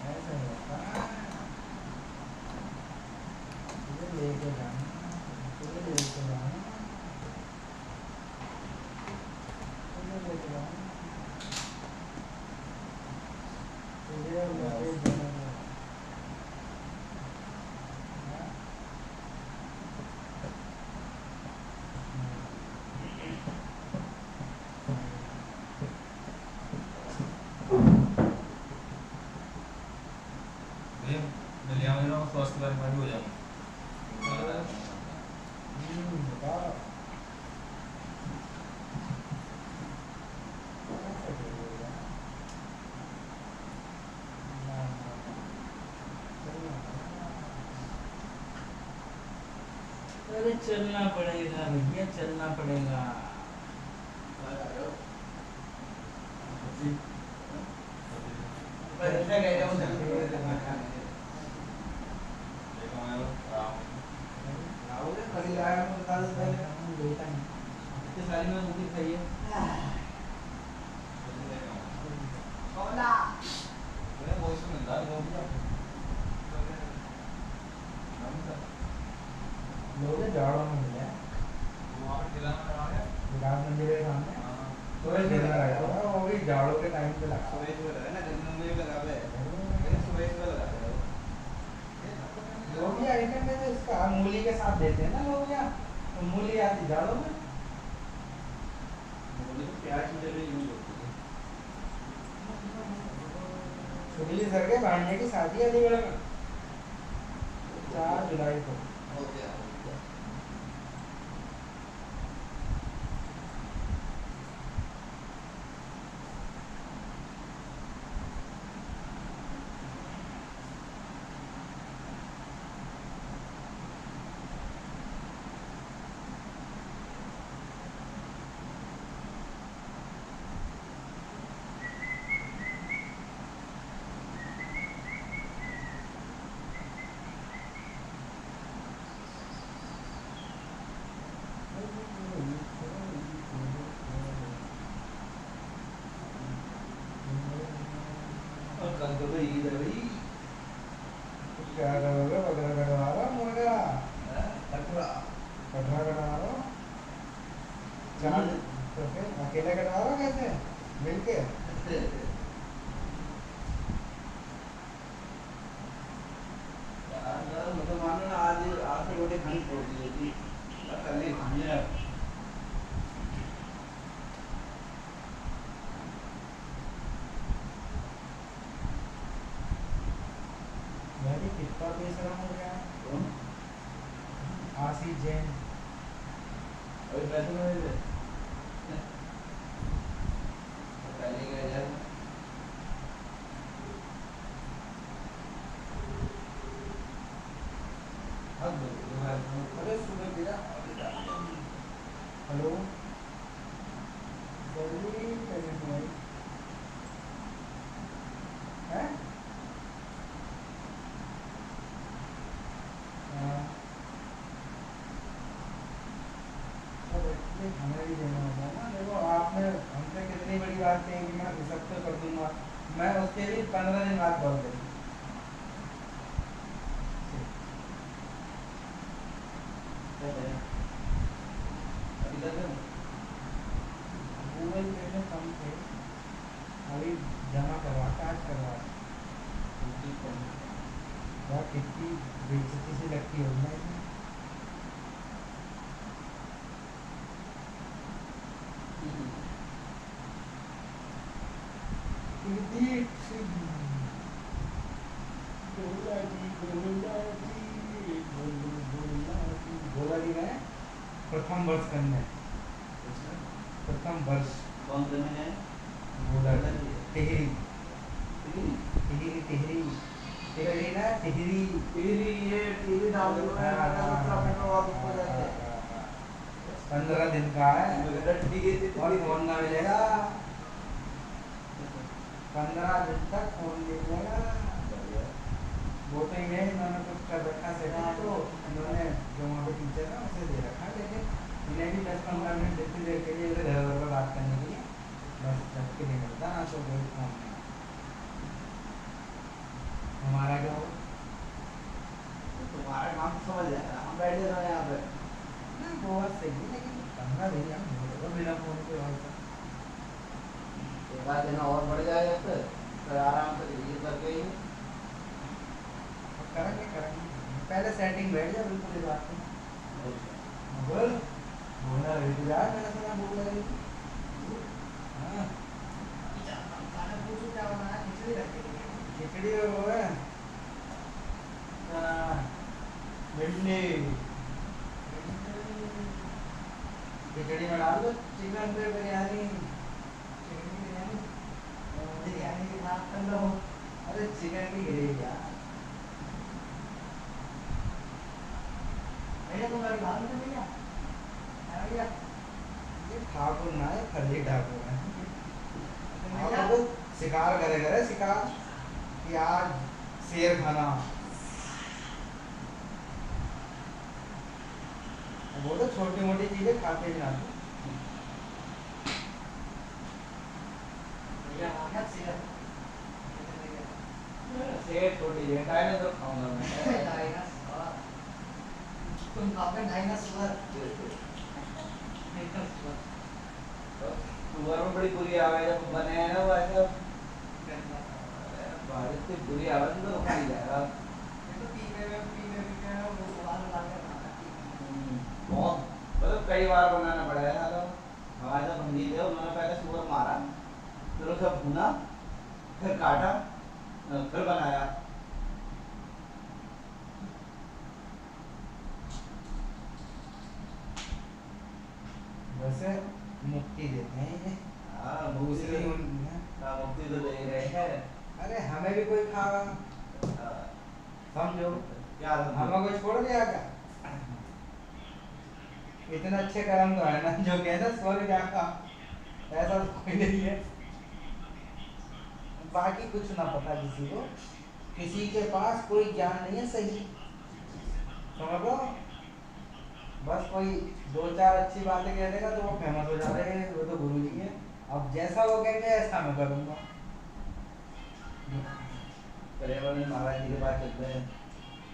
ऐसा होता तुझे लेके जाना तुझे लेके जाना तुझे लेके जाना तुझे लेके जाना मिल जाऊंगा ना स्वास्थ्य बारे में भी हो जाऊंगा बताओ अरे चलना पड़ेगा भैया चलना पड़ेगा पैसे गए जाऊं आओगे खड़ी आया मैं बता दो पहले इतने सारी में मुझे चाहिए सोला मैं वॉइस में मिलता है वो भी लोग जाड़ों में मिले वहाँ पे ठेला में लगा है विकास मंदिर के सामने हाँ तो एक दिन लगाया था वो भी जाड़ों के टाइम पे लगा सुबह में लगा ना दिन में भी लगा पे मैंने सुबह में लगा है लोग आइटम में तो इसका मूली के साथ देते हैं ना लोग यहाँ तो मूली आती जाड़ों में मूली तो प्याज की जगह यूज होती है सुनील सर के भांजे की शादी है अलीगढ़ में 4 जुलाई को हो गया और कल तो ईद है भाई क्या करोगे बकरा कटवा रहा मुर्गा कटरा कटरा कटवा रहा चार तो फिर अकेले कटवा रहा कैसे मिलके मतलब मानो ना आज से रोटी खानी छोड़ दी थी कल ही खानी है मैं भी कितना बेचरा हो गया कौन आशीष जैन अभी पैसे नहीं दे पहले गए यार अरे सुबह गिरा हेलो जल्दी पेमेंट भाई हैं हमें भी देना होगा ना देखो आपने हमसे कितनी बड़ी बात कही कि मैं रिसप्ट कर दूंगा मैं उसके लिए 15 दिन बाद कॉल करूँ अभी तक गूगल पे में कम थे अभी जमा करवा आज करवा यार कितनी बेइज्जती से लगती है ना इसमें बोला जी मैं प्रथम वर्ष करना है प्रथम वर्ष कौन से में है बोला टिहरी टीवी टिहरी टिहरी टिहरी ना टिहरी टीवी ये टीवी डाउनलोड है हाँ, उत्तराखंड में वापस हो जाते हैं 15 दिन का है ठीक और फोन ना मिलेगा। 15 दिन तक फोन नहीं मिलेगा। वो तो ये इन्होंने कुछ कर रखा सेटिंग, तो इन्होंने जो वहाँ पे टीचर है उसे दे रखा है, लेकिन इन्हें भी 10-15 मिनट देते देर के लिए इधर उधर पर बात करने के लिए बस जब के नहीं मिलता ना, तो कोई फोन नहीं। हमारा क्या हो, तुम्हारा काम समझ जाएगा, हम बैठे रहे यहाँ पे। ना बहुत सही है, लेकिन 15 दिन हम बोलेगा बिना फोन के और सब। एक आध दिन और बढ़ जाएगा फिर आराम से ये करके ही करेंगे पहले सेटिंग बैठ जाए बिल्कुल इस बात में। बोल बोलना रेडी यार, मैंने सुना भूख लगी थी। हाँ खाना पूछो क्या बनाना है, खिचड़ी रखी है। खिचड़ी और वो है भिंडी, खिचड़ी में डाल दो चिकन पे बिरयानी। बिरयानी की बात कर लो। अरे चिकन की ग्रेवी यार। भैया तुम गाड़ी बाहर में भैया भैया ये ठाकुर ना है, खली ठाकुर है। भैया हाँ, तो शिकार करे शिकार कि आज शेर खाना। वो तो छोटी मोटी चीजें खाते ही ना। भैया आना शेर सेठ छोटी है, काय नहीं तो खाऊंगा मैं। डायनासोर तुम खाओगे डायनासोर। सुअर में बड़ी बुरी आवाज जब बने हैं ना वो ऐसा बारिश से बुरी आवाज तो खाई जाएगा। बहुत मतलब कई बार बनाना पड़ा है ना, तो हमारे तो बंदी थे, उन्होंने पहले सुअर मारा, फिर उसे भुना, फिर काटा, फिर बनाया। वैसे मुक्ति देते हैं ये। हाँ दूसरी मुक्ति तो दे रहे हैं। अरे हमें भी कोई खागा, समझो क्या हमें कोई छोड़ दिया क्या? इतने अच्छे कर्म तो है ना, जो कहना स्वर्ग जाका, ऐसा तो कोई नहीं है। बाकी कुछ ना पता किसी को, किसी के पास कोई ज्ञान नहीं है सही, समझ लो। बस कोई 2-4 अच्छी बातें कह देगा तो वो फेमस हो जाते हैं, वो तो गुरु जी है। अब जैसा वो कहेंगे ऐसा मैं करूँगा। प्रेमानंद महाराज जी के पास चलते हैं।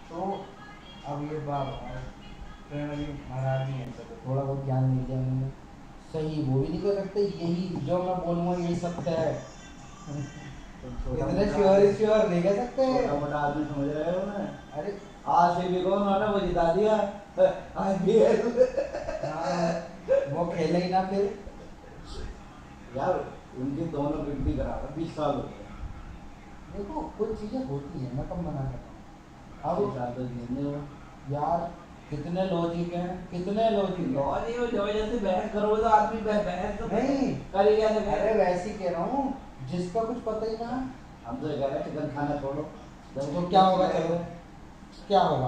तो अब ये बाबा प्रेमानंद महाराज जी हैं, तो थोड़ा बहुत ज्ञान मिल जाए उन्हें, सही वो भी नहीं कर सकते यही जो मैं बोलूँगा यही सत्य है, इतने श्योर नहीं कह सकते। छोटा मोटा आदमी समझ रहे हो ना। अरे आज से भी कौन ना वो जिता दिया, आज भी है। हाँ, वो खेले ही ना फिर। यार उनकी दोनों गिनती बराबर 20 साल हो गए। देखो कुछ चीजें होती हैं, मैं कब मना करता हूँ। अब साल तो जीने हो यार कितने लॉजिक हैं, कितने लॉजिक हैं। लॉजिक में जो जैसे बहस करोगे तो आदमी बहस तो नहीं करेगा ना। अरे वैसे ही कह रहा हूँ जिसका कुछ पता ही ना। हम तो ये कह रहे हैं चिकन खाना छोड़ो, तो क्या होगा, चलो क्या होगा,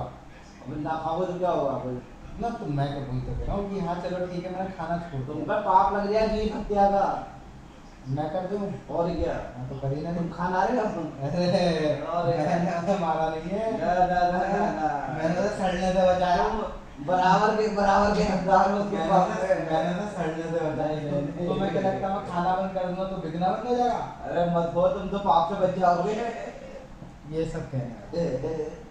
अब ना खाओगे तो क्या होगा फिर? ना तो मैं तो वही तो कह रहा हूँ कि हाँ चलो ठीक है मैंने खाना छोड़ तुम दूंगा, पर पाप लग जाए जीव हत्या का। मैं कर दूँ और क्या मैं तो कर ही ना। तुम खाना रहे हो? अरे मैंने तो मारा नहीं है, ना मैंने तो सड़ने से बचाया, बराबर के हकदार हो उसके पास में। मैंने तो सड़ने से बचाया। तो मैं क्या लगता मैं खाना बंद कर दूंगा तो बिकना बंद हो जाएगा। अरे मत हो, तुम तो पाप से बच जाओगे। ये सब कहना है।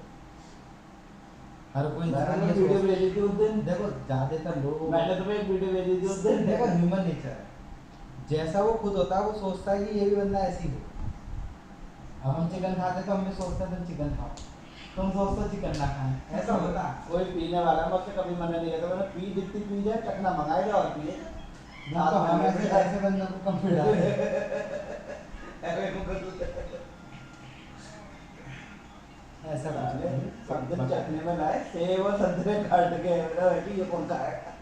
हर कोई मैंने इंसान ये वीडियो सोचता भेजी थी उस दिन, है। देखो ज्यादातर लोग, मैंने तुम्हें एक वीडियो भेजी थी उस दिन। देखो ह्यूमन नेचर है, जैसा वो खुद होता है वो सोचता है कि ये भी बंदा ऐसी हो। अब हम चिकन खाते तो हम भी सोचते हैं तुम चिकन खाओ, तुम सोचते हो चिकन ना खाएं, ऐसा होता है। कोई पीने वाला मुझसे कभी मना नहीं करता, मैंने पी जितनी पी जाए टकना मंगाएगा और पिए। तो हम ऐसे बंदों को कम पिला रहे ऐसा कुछ नहीं। सब दिन चटनी में लाए सेब और संतरे काट के, मेरा बेटी ये कौन खाएगा?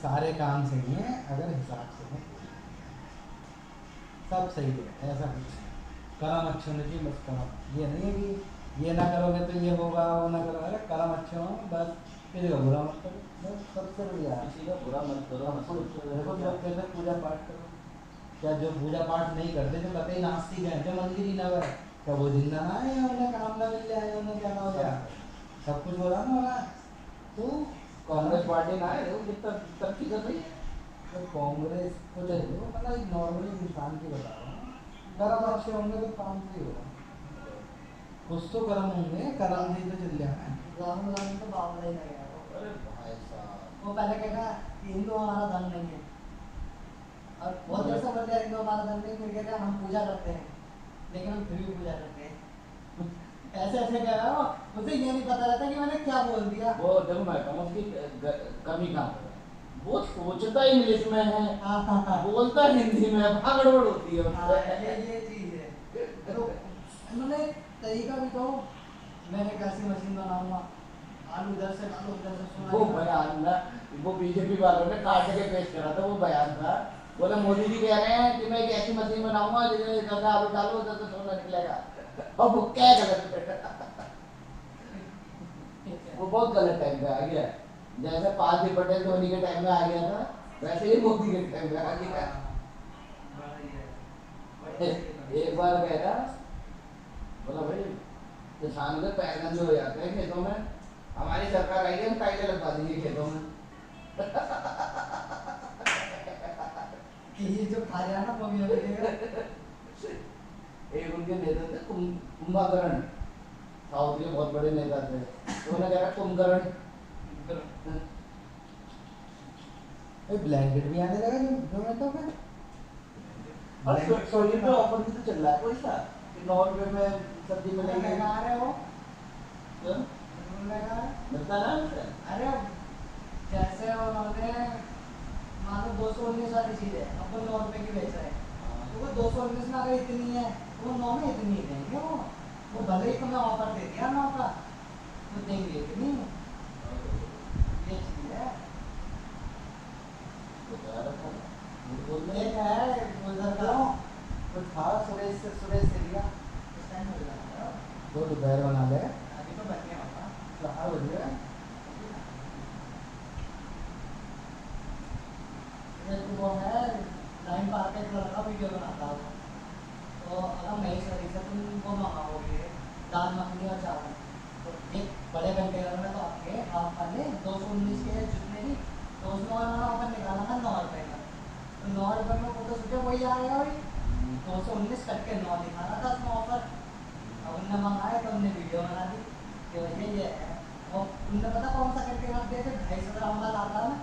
सारे काम सही हैं अगर हिसाब से हो, सब सही है, ऐसा कुछ नहीं। कर्म अच्छे होने चाहिए बस कर्म, ये नहीं है कि ये ना करोगे तो ये होगा, वो ना करोगे, अरे कर्म अच्छे हो बस, किसी का बुरा मत करो, बस सबसे बढ़िया है। किसी का बुरा मत करो, मत सोचो। देखो जब कहते हैं पूजा पाठ करो, क्या जो पूजा पाठ नहीं करते, जो कतई नास्तिक हैं, जो मंदिर ही ना गए, क्या वो जिंदा ना है, या उन्हें काम ना मिल जाए, उन्हें क्या ना हो जाए, सब कुछ हो रहा ना, हो रहा है। तो कांग्रेस पार्टी ना है, देखो कितना तरक्की कर रही है। तो कांग्रेस को चाहिए, मतलब एक नॉर्मली इंसान की बता रहा हूँ, कर्म अच्छे होंगे तो काम सही होगा, कुछ तो कर्म होंगे, कर्म नहीं तो चल जाए। राहुल गांधी तो बावला ही लगेगा वो। अरे भाई साहब, वो पहले कहेगा कि हिंदू हमारा धर्म नहीं है, और बहुत देर से बोलते हैं हिंदू हमारा धर्म नहीं, फिर कहते हैं हम पूजा करते हैं, लेकिन हम फिर भी पूजा करते हैं। ऐसे ऐसे कह रहा है, मुझे ये नहीं पता रहता कि मैंने क्या बोल दिया। वो देखो मैं कहूँ उसकी कमी कहाँ पर है, वो सोचता इंग्लिश में है, हाँ हाँ हाँ बोलता हिंदी में, भागड़बड़ होती है हाँ, उससे। ये चीज है। तो मैंने तरीका भी तो, मैंने कैसी मशीन बनाऊंगा, आलू इधर से डालो उधर से सुना वो बयान ना, वो बीजेपी वालों ने काट के पेश करा था, वो बयान था, बोले मोदी जी कह रहे हैं कि मैं एक ऐसी मशीन बनाऊंगा जिसमें इधर से आलू डालो उधर से सोना निकलेगा, और वो क्या गलत है। वो बहुत गलत टाइम पे आ गया, जैसे पार्थिव पटेल धोनी के टाइम में आ गया था, वैसे ही मोदी के टाइम में आ गया। एक बार कह रहा, बोला भाई किसान के पैर गंदे हो जाते हैं खेतों में, हमारी सरकार आई है, हम टाइलें लगवा देंगे खेतों में। कि ये जो खा रहा है ना वो भी लगेगा। एक उनके नेता थे कुंभकर्ण, साउथ के बहुत बड़े नेता थे, तो उन्होंने कहा कुंभकर्ण। ब्लैंकेट भी आने लगा जोमेटो पे, और सोनी पे ऑफर भी तो चल रहा है कोई सा, कि 9 रुपए में सब्जी मिलेगी। लगा रहे हो क्यों? लगा, मिलता ना उनसे? अरे जैसे उन्होंने मान लो 219 वाली चीज है, अपन 9 रुपए की बेच रहे हैं, तो वो 219 में अगर इतनी है तो वो 9 में इतनी ही देंगे, वो भले ही तुम्हें ऑफर दे दिया 9 का, तो देंगे इतनी, ये चीज है। बता रहा था, झूठ बोलने। एक है उधर का, कुछ था सुरेश से लिया, इस टाइम मिल रहा है, तो दोपहर बना ले, अभी तो बच गया होगा। 4 बजे। एक वो है लाइन पार का एक लड़का वीडियो बनाता है, तो अगर नई सरी से तुम वो मंगाओगे दाल मखनी और चावल, तो एक बड़े कंटेनर में तो आपके आप वाले 219 के जितने भी, तो उसमें उन्होंने ऑफर निकाला था 9 रुपये का, तो 9 रुपये में फोटो सोचो वही आएगा भाई, 219 कट के 9 दिखा रहा था उसमें ऑफर। अब उनने मंगाया तो उनने वीडियो बना दी कि भैया ये है, और उनने पता कौन सा कंटेनर दिया थे, 250 ग्राम वाला आता है ना,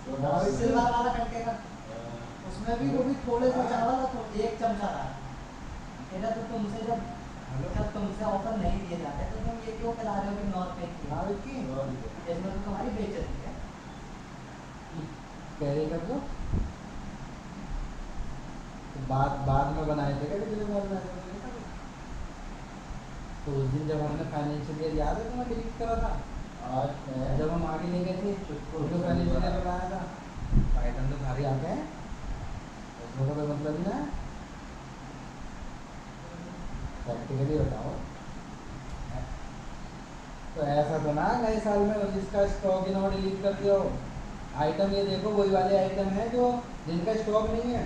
तो सिल्वर वाला कंटेनर, उसमें भी वो भी थोड़े से चावल और 1 चमचा था। कहता तो तुमसे जब तुमसे ऑफर नहीं दिए जाते तो तुम ये क्यों खिला रहे हो कि 9 रुपए की, इसमें तो तुम्हारी बेइज्जती है। कैरी कर दो, बाद में बनाए थे क्या पिछले बार बनाए थे? तो उस दिन जब हमने फाइनेंशियल ईयर याद है, तो मैं डिलीट करा था, आज जब हम आगे नहीं गए थे, उनको फाइनेंशियल ईयर बनाया था, आइटम तो भारी आते हैं, उसमें कोई मतलब ही ना है, प्रैक्टिकली बताओ। तो ऐसा तो ना नए साल में जिसका स्टॉक इन्होंने डिलीट कर दिया हो, आइटम ये देखो वही वाले आइटम है जो जिनका स्टॉक नहीं है।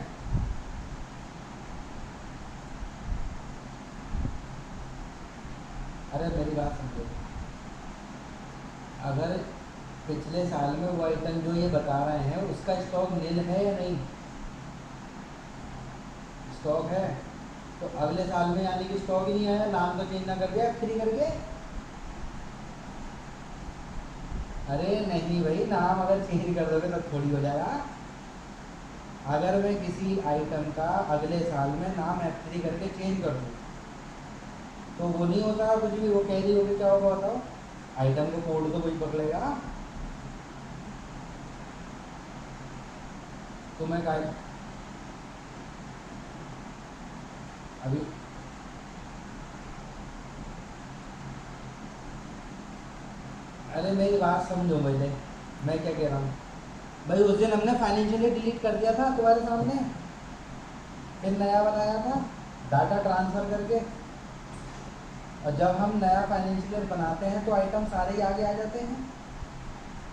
अरे मेरी बात समझो, अगर पिछले साल में वो आइटम जो ये बता रहे हैं उसका स्टॉक नील है या नहीं, स्टॉक है, तो अगले साल में यानी कि स्टॉक ही नहीं आया, नाम तो चेंज ना कर दिया फ्री करके। अरे नहीं भाई, नाम अगर चेंज कर दोगे तो थोड़ी हो जाएगा। अगर मैं किसी आइटम का अगले साल में नाम F3 करके चेंज कर दूँ तो वो नहीं होता कुछ भी, वो कह रही होगी क्या होगा बताओ, आइटम को कोड तो वही पकड़ेगा। तो मैं कहा अभी अरे मेरी बात समझो पहले, मैं क्या कह रहा हूँ भाई। उस दिन हमने फाइनेंशियली डिलीट कर दिया था तुम्हारे सामने, फिर नया बनाया था डाटा ट्रांसफ़र करके, और जब हम नया फाइनेंशियल ईयर बनाते हैं तो आइटम सारे ही आगे आ जाते हैं,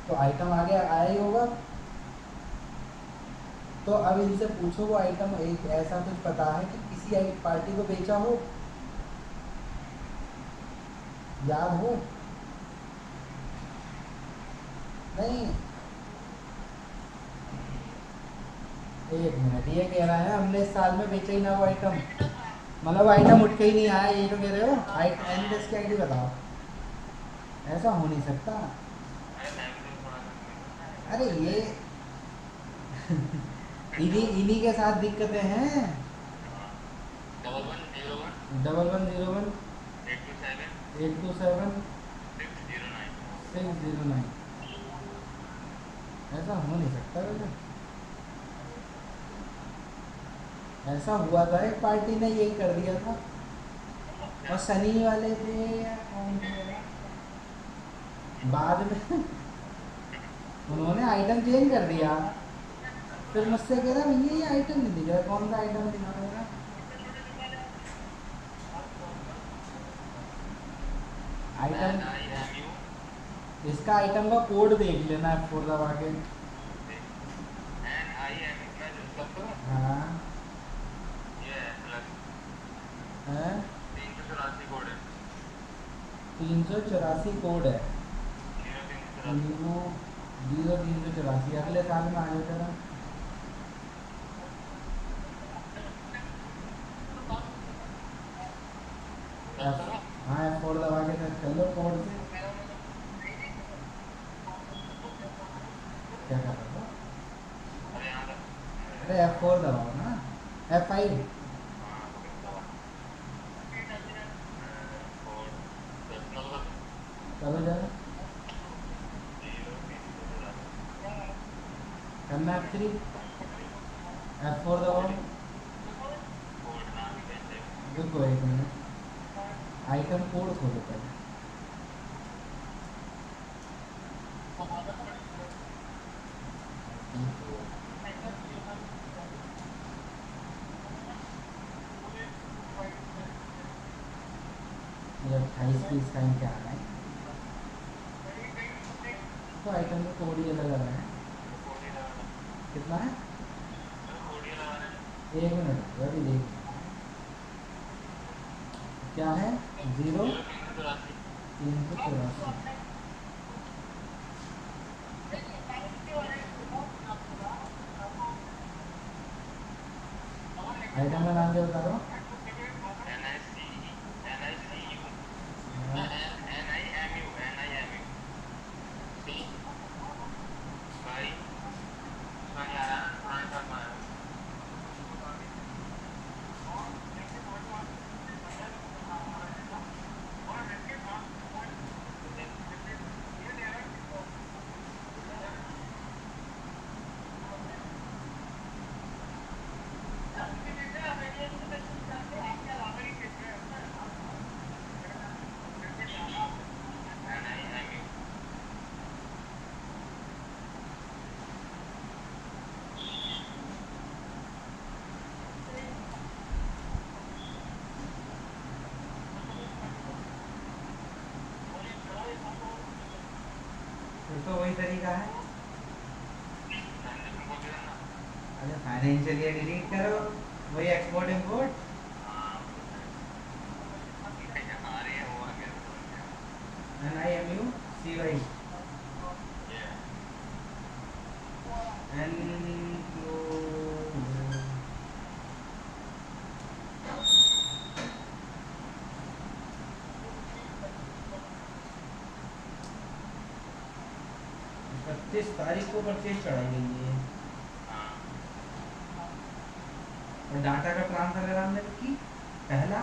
तो आइटम आगे आया ही होगा। तो अब इनसे पूछो वो आइटम एक ऐसा कुछ पता है कि किसी एक पार्टी को बेचा हो, याद हो? नहीं, एक मिनट, ये कह रहा है हमने इस साल में बेचा ही ना वो आइटम, मतलब आइटम उठ के ही नहीं आया, ये तो कह रहे हो? एनडेस की आईडी बताओ, ऐसा हो नहीं सकता। अरे ये इन्हीं के साथ दिक्कतें हैं। 1101 827 609, ऐसा हो नहीं सकता वैसे। ऐसा हुआ था, एक पार्टी ने यही कर दिया था, और सनी वाले थे या कौन थे, बाद में उन्होंने आइटम चेंज कर दिया, फिर मुझसे कह रहा भैया ये आइटम नहीं दिख रहा, कौन सा आइटम दिखा रहा? आइटम, इसका आइटम का कोड देख लेना F4 दबा के। हाँ है 384 कोड है, 0384, अगले साल में आ जाता ना। हाँ F4 दबा के सर्च कर लो कोड से। क्या कर रहा था? अरे F4 दबाओ ना, F5। चलो जरा करना F3, F4 दबाओ। रुको एक मिनट, आइटम कोड खोलो पहले। ये 28 पीस का क्या आ रहा है, तो आइटम का कोड ही अलग अलग है। कितना है? एक मिनट अभी देख, क्या है? 0384। आइटम का नाम क्या बता रहा हूँ? तो वही तरीका है। अरे फाइनेंशियल ईयर डिलीट करो, वही एक्सपोर्ट इंपोर्ट। NIMU CY पच्चीस तारीख को परचेज चढ़ाई गई है, और डाटा का ट्रांसफर करा हमने की पहला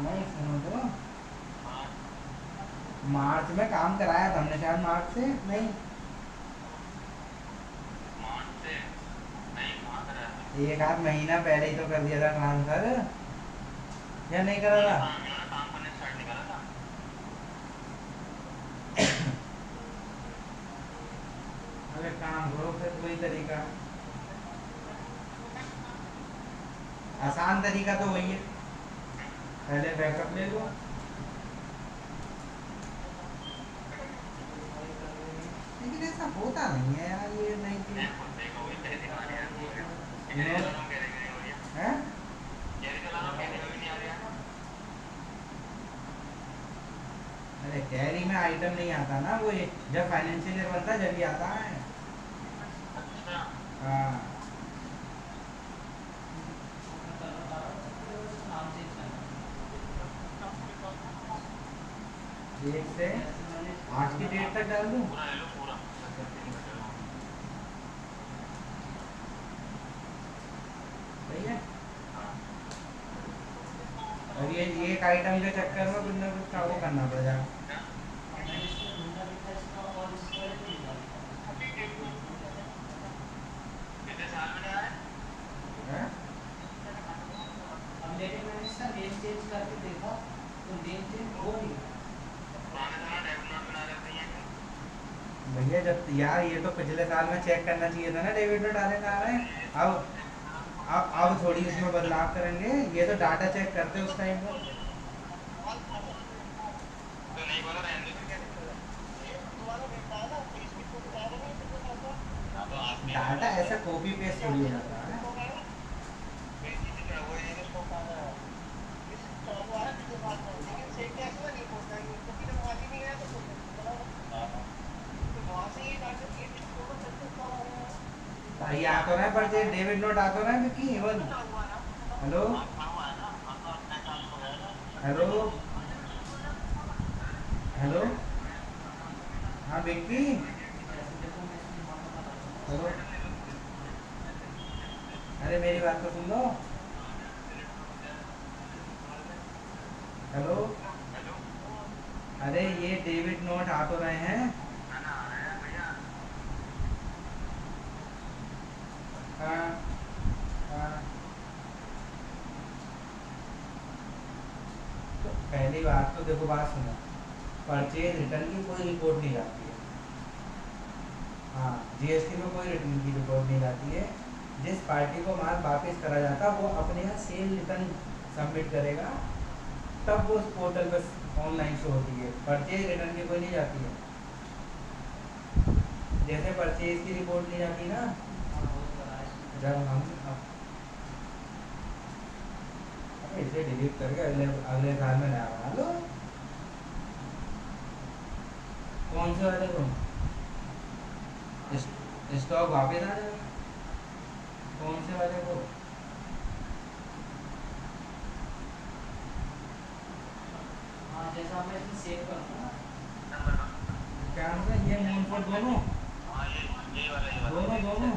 नहीं, सुनो तो, मार्च में काम कराया था हमने शायद, मार्च से नहीं, एक आध महीना पहले ही तो कर दिया था ट्रांसफर, या नहीं करा था? अरे काम करो फिर वही तरीका। आसान तरीका तो वही है, पहले बैकअप ले लो। लेकिन ऐसा होता नहीं है यार, ये नहीं कि हैं? अरे कैरी में आइटम नहीं आता ना, वो जब फाइनेंशियल ईयर बनता है जब ही आता है। हाँ एक से आज की डेट तक डाल दूं। सही है। और ये एक आइटम के चक्कर में कुछ ना कुछ का वो करना पड़ेगा। हैं? लेकिन मैंने इसका नेम चेंज करके देखा तो नेम चेंज हो नहीं रहा। भैया जब यार ये तो पिछले साल में चेक करना चाहिए था ना, डेबिट में डाले जा रहे हैं। अब थोड़ी इसमें बदलाव करेंगे, ये तो डाटा चेक करते उस टाइम पर। डाटा ऐसा कॉपी पेस्ट थोड़ी हो जाता है। ये आ तो रहा है परचेज डेबिट नोट आ तो रहा है Vicky even. Hello hello hello, हाँ विक्की हेलो, अरे मेरी बात तो सुन लो। हेलो, अरे ये डेबिट नोट आ तो रहे हैं। हाँ हाँ, तो पहली बात तो देखो, बात सुनो, परचेज रिटर्न की कोई रिपोर्ट नहीं आती है। हाँ, जीएसटी में कोई रिटर्न की रिपोर्ट नहीं आती है। जिस पार्टी को माल वापस करा जाता है वो अपने यहाँ सेल रिटर्न सबमिट करेगा, तब वो उस पोर्टल पर ऑनलाइन शो होती है। परचेज रिटर्न की कोई नहीं जाती है। जैसे परचेज की रिपोर्ट नहीं जाती ना, जब हम इसे डिलीट करके अगले साल में नया बना लो। कौन से वाले को स्टॉक वापस आ जाएगा? कौन से वाले को? हाँ, जैसा मैं इसमें सेव करूँगा क्या नाम है ये मूनफोर्ड दोनों दोनों दोनों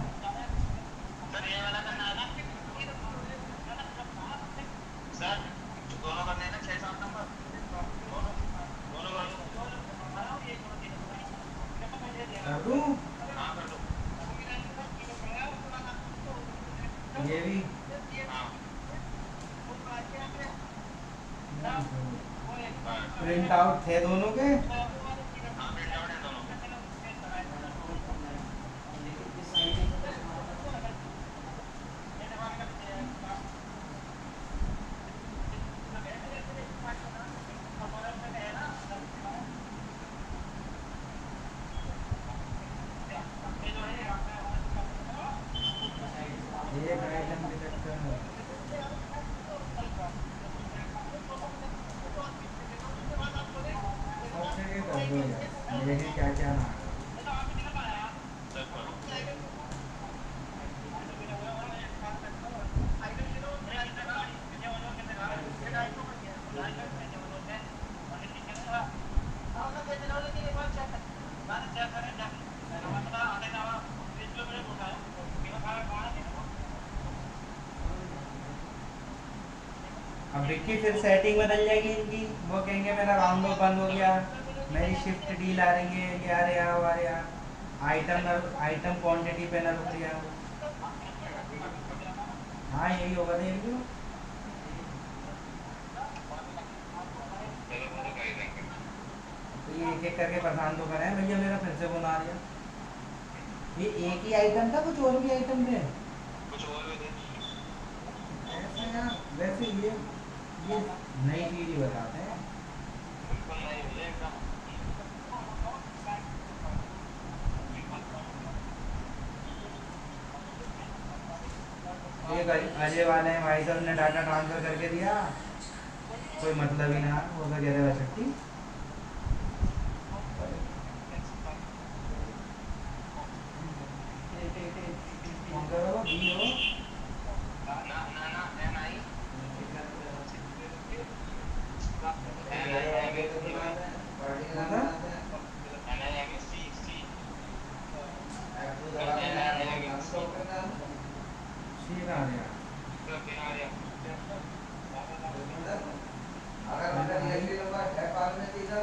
कर दूं? ये भी प्रिंट आउट थे दोनों के। एक आइटम के चक्कर में सबसे ये कर दो यार, देखें क्या क्या ना अब विक्की फिर सेटिंग बदल जाएगी इनकी। वो कहेंगे मेरा राउंड बंद हो गया, मेरी शिफ्ट डील आ रही है, ये आ रहा है, वो आ रहा है, आइटम क्वांटिटी पे ना रुक गया। हाँ यही होगा ना इनको। तो ये एक एक करके परेशान तो करें भैया, मेरा फिर से फोन आ रहा है। ये एक ही आइटम था, कुछ और भी आइटम थे? कुछ और भी थे। ऐसे वैसे ये नई चीज ही बताते हैं। बिल्कुल नहीं भैया एकदम। एक अजय वाले हैं भाई साहब ने डाटा ट्रांसफर करके दिया, कोई मतलब ही ना, वो तो कह रहे छुट्टी कौन कर रहा हो जी हो ना ना ना एन आई सी सी अगर मतलब रियली नंबर है पास में सीधा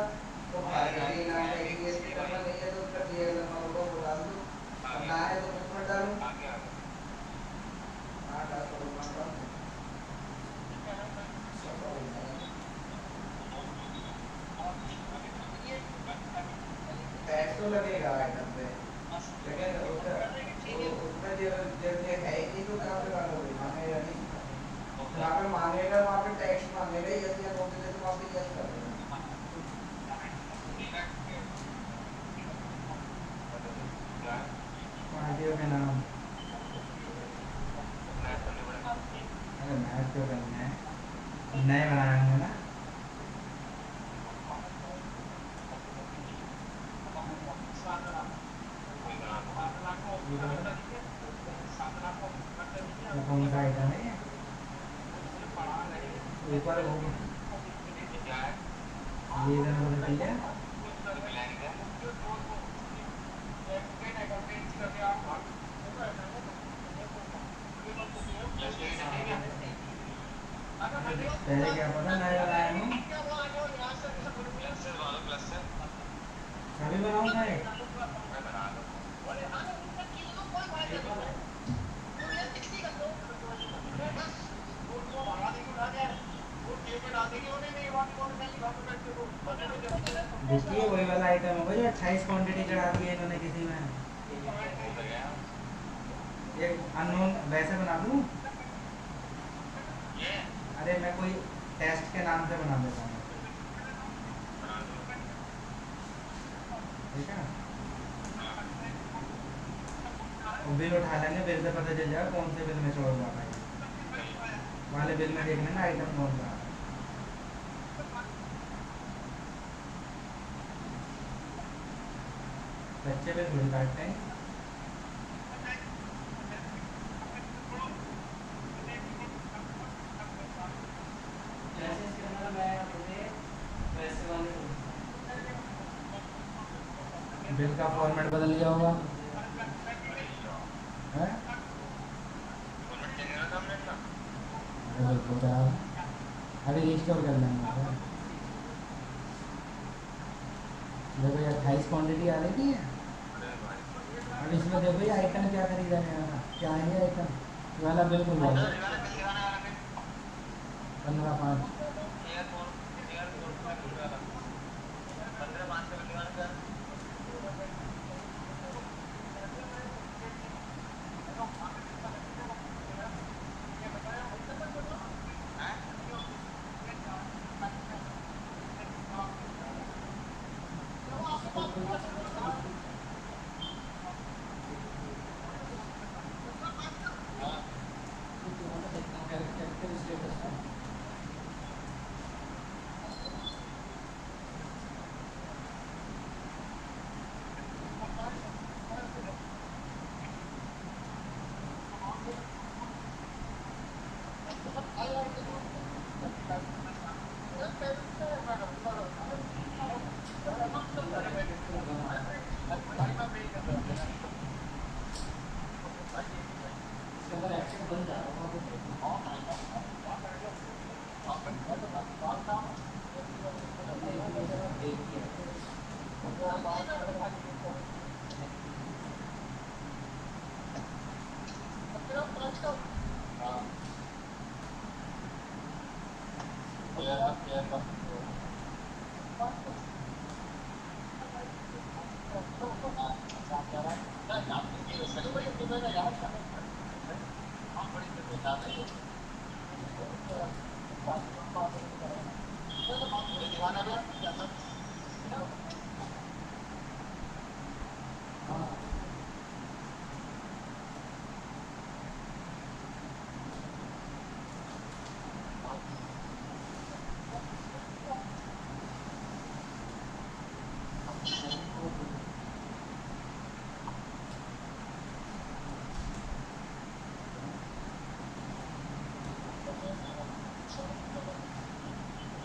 तो फाइनली नाम का जीएसटी नंबर नहीं है तो उसका सीरियल नंबर को बुला दो, ना है तो उसमें डालो। आगे आगे हाँ डाल दो नंबर टैक्स तो लगेगा आइटम पे, लेकिन उसमें जब है ही नहीं तो कहाँ पे डालोगे, मांगेगा नहीं। जहाँ पे मांगेगा वहाँ पे टैक्स मांगेगा, यस या नो के लिए तो वहाँ पे यस कर देना। पार्टियों के नाम अरे मैच क्यों करना है, नए बनाएंगे ना। कौन सा आइटम है ऊपर वो ये इधर बोले भैया पहले क्या पता नया बनाया हूँ सभी बनाऊंगा है देखिए वही वाला आइटम होगा जो 28 क्वांटिटी चढ़ा दी है इन्होंने किसी में, ये अननोन वैसे बना दूँ। अरे मैं कोई टेस्ट के नाम से बना देता हूँ, ठीक है। बिल उठा लेंगे, बिल से पता चल जाएगा कौन से बिल में छोड़ हुआ है, वाले बिल में देख लेना आइटम कौन सा है। बच्चे बिल थोड़ी काटते हैं। बिल का फॉर्मेट बदल गया होगा है? अरे बिल्कुल यार, अभी रिस्टोर कर लेंगे। देखो ये 28 क्वांटिटी आ रही है। अब इसमें देखो ये आइटम क्या खरीदा है, क्या है ये आइटम, ये वाला बिल्कुल 15/5 तो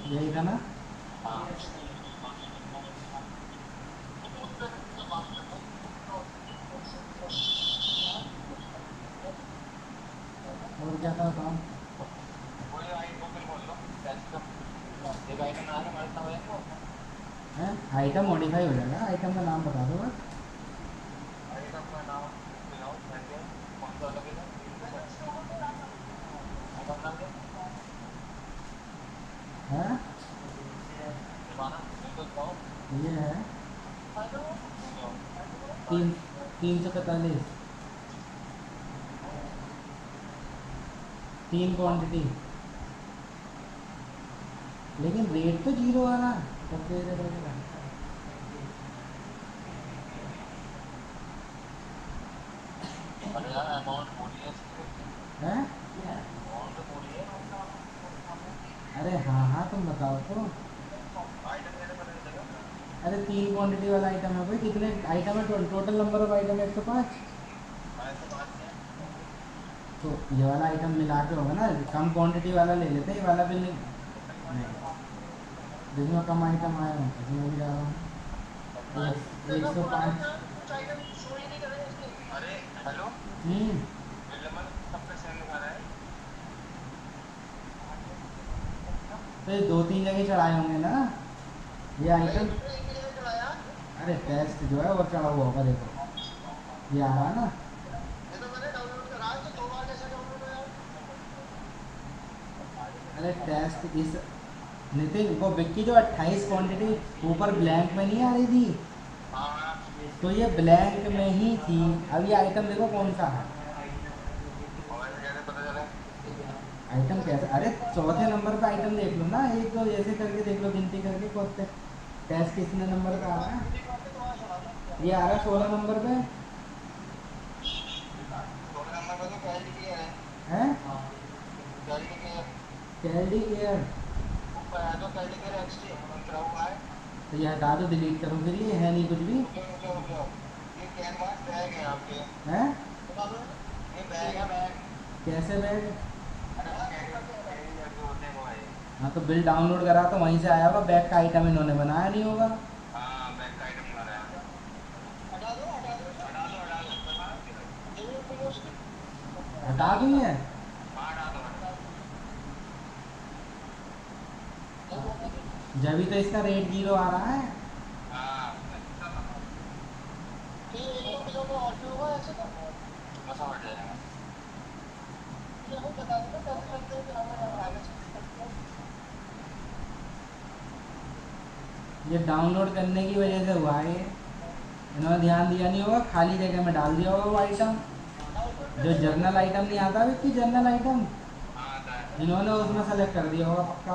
यही था ना? और क्या था काम? हैं? आइटम मॉडिफाई हो जाएगा, आइटम का नाम बता दो बस। हैं? ये है 345 3 क्वांटिटी, लेकिन रेट तो जीरो आ रहा तब दे दे देगा। हैं? अरे हाँ तुम बताओ तो। अरे 3 क्वांटिटी वाला आइटम है भाई, कितने आइटम है? Total number of item 105। तो ये वाला आइटम मिला के होगा ना, कम क्वांटिटी वाला ले लेते, ये वाला बिल नहीं, जिसमें कम आइटम आए हों उसमें भी जा रहा हूँ 105। अरे हेलो, तो ये 2-3 जगह चढ़ाए होंगे ना ये आइटम। अरे टेस्ट जो है वो चढ़ा हुआ होगा, देखो ये आ रहा है ना। अरे टेस्ट इस नितिन वो विक्की जो 28 क्वांटिटी ऊपर ब्लैंक में नहीं आ रही थी, तो ये ब्लैंक में ही थी। अब ये आइटम देखो कौन सा है आइटम कैसे? अरे चौथे नंबर पे आइटम देख लो ना, एक दो ऐसे करके देख लो, गिनती करके कौन से टेस्ट कितने नंबर का आ रहा है। ये आ रहा है 16 नंबर पे है कैडी एयर। तो ये हटा दो, डिलीट करो, फिर ये है नहीं कुछ भी है। कैसे बैग? हाँ तो बिल डाउनलोड करा तो वहीं से आया होगा, बैग का आइटम इन्होंने बनाया नहीं होगा। हटा दूँ ये? जब भी तो इसका रेट जीरो आ रहा है। ये डाउनलोड करने की वजह से हुआ है, इन्होंने ध्यान दिया नहीं होगा, खाली जगह में डाल दिया होगा वो आइटम, जो जर्नल आइटम नहीं आता कि जर्नल आइटम इन्होंने उसमें सेलेक्ट कर दिया होगा पक्का।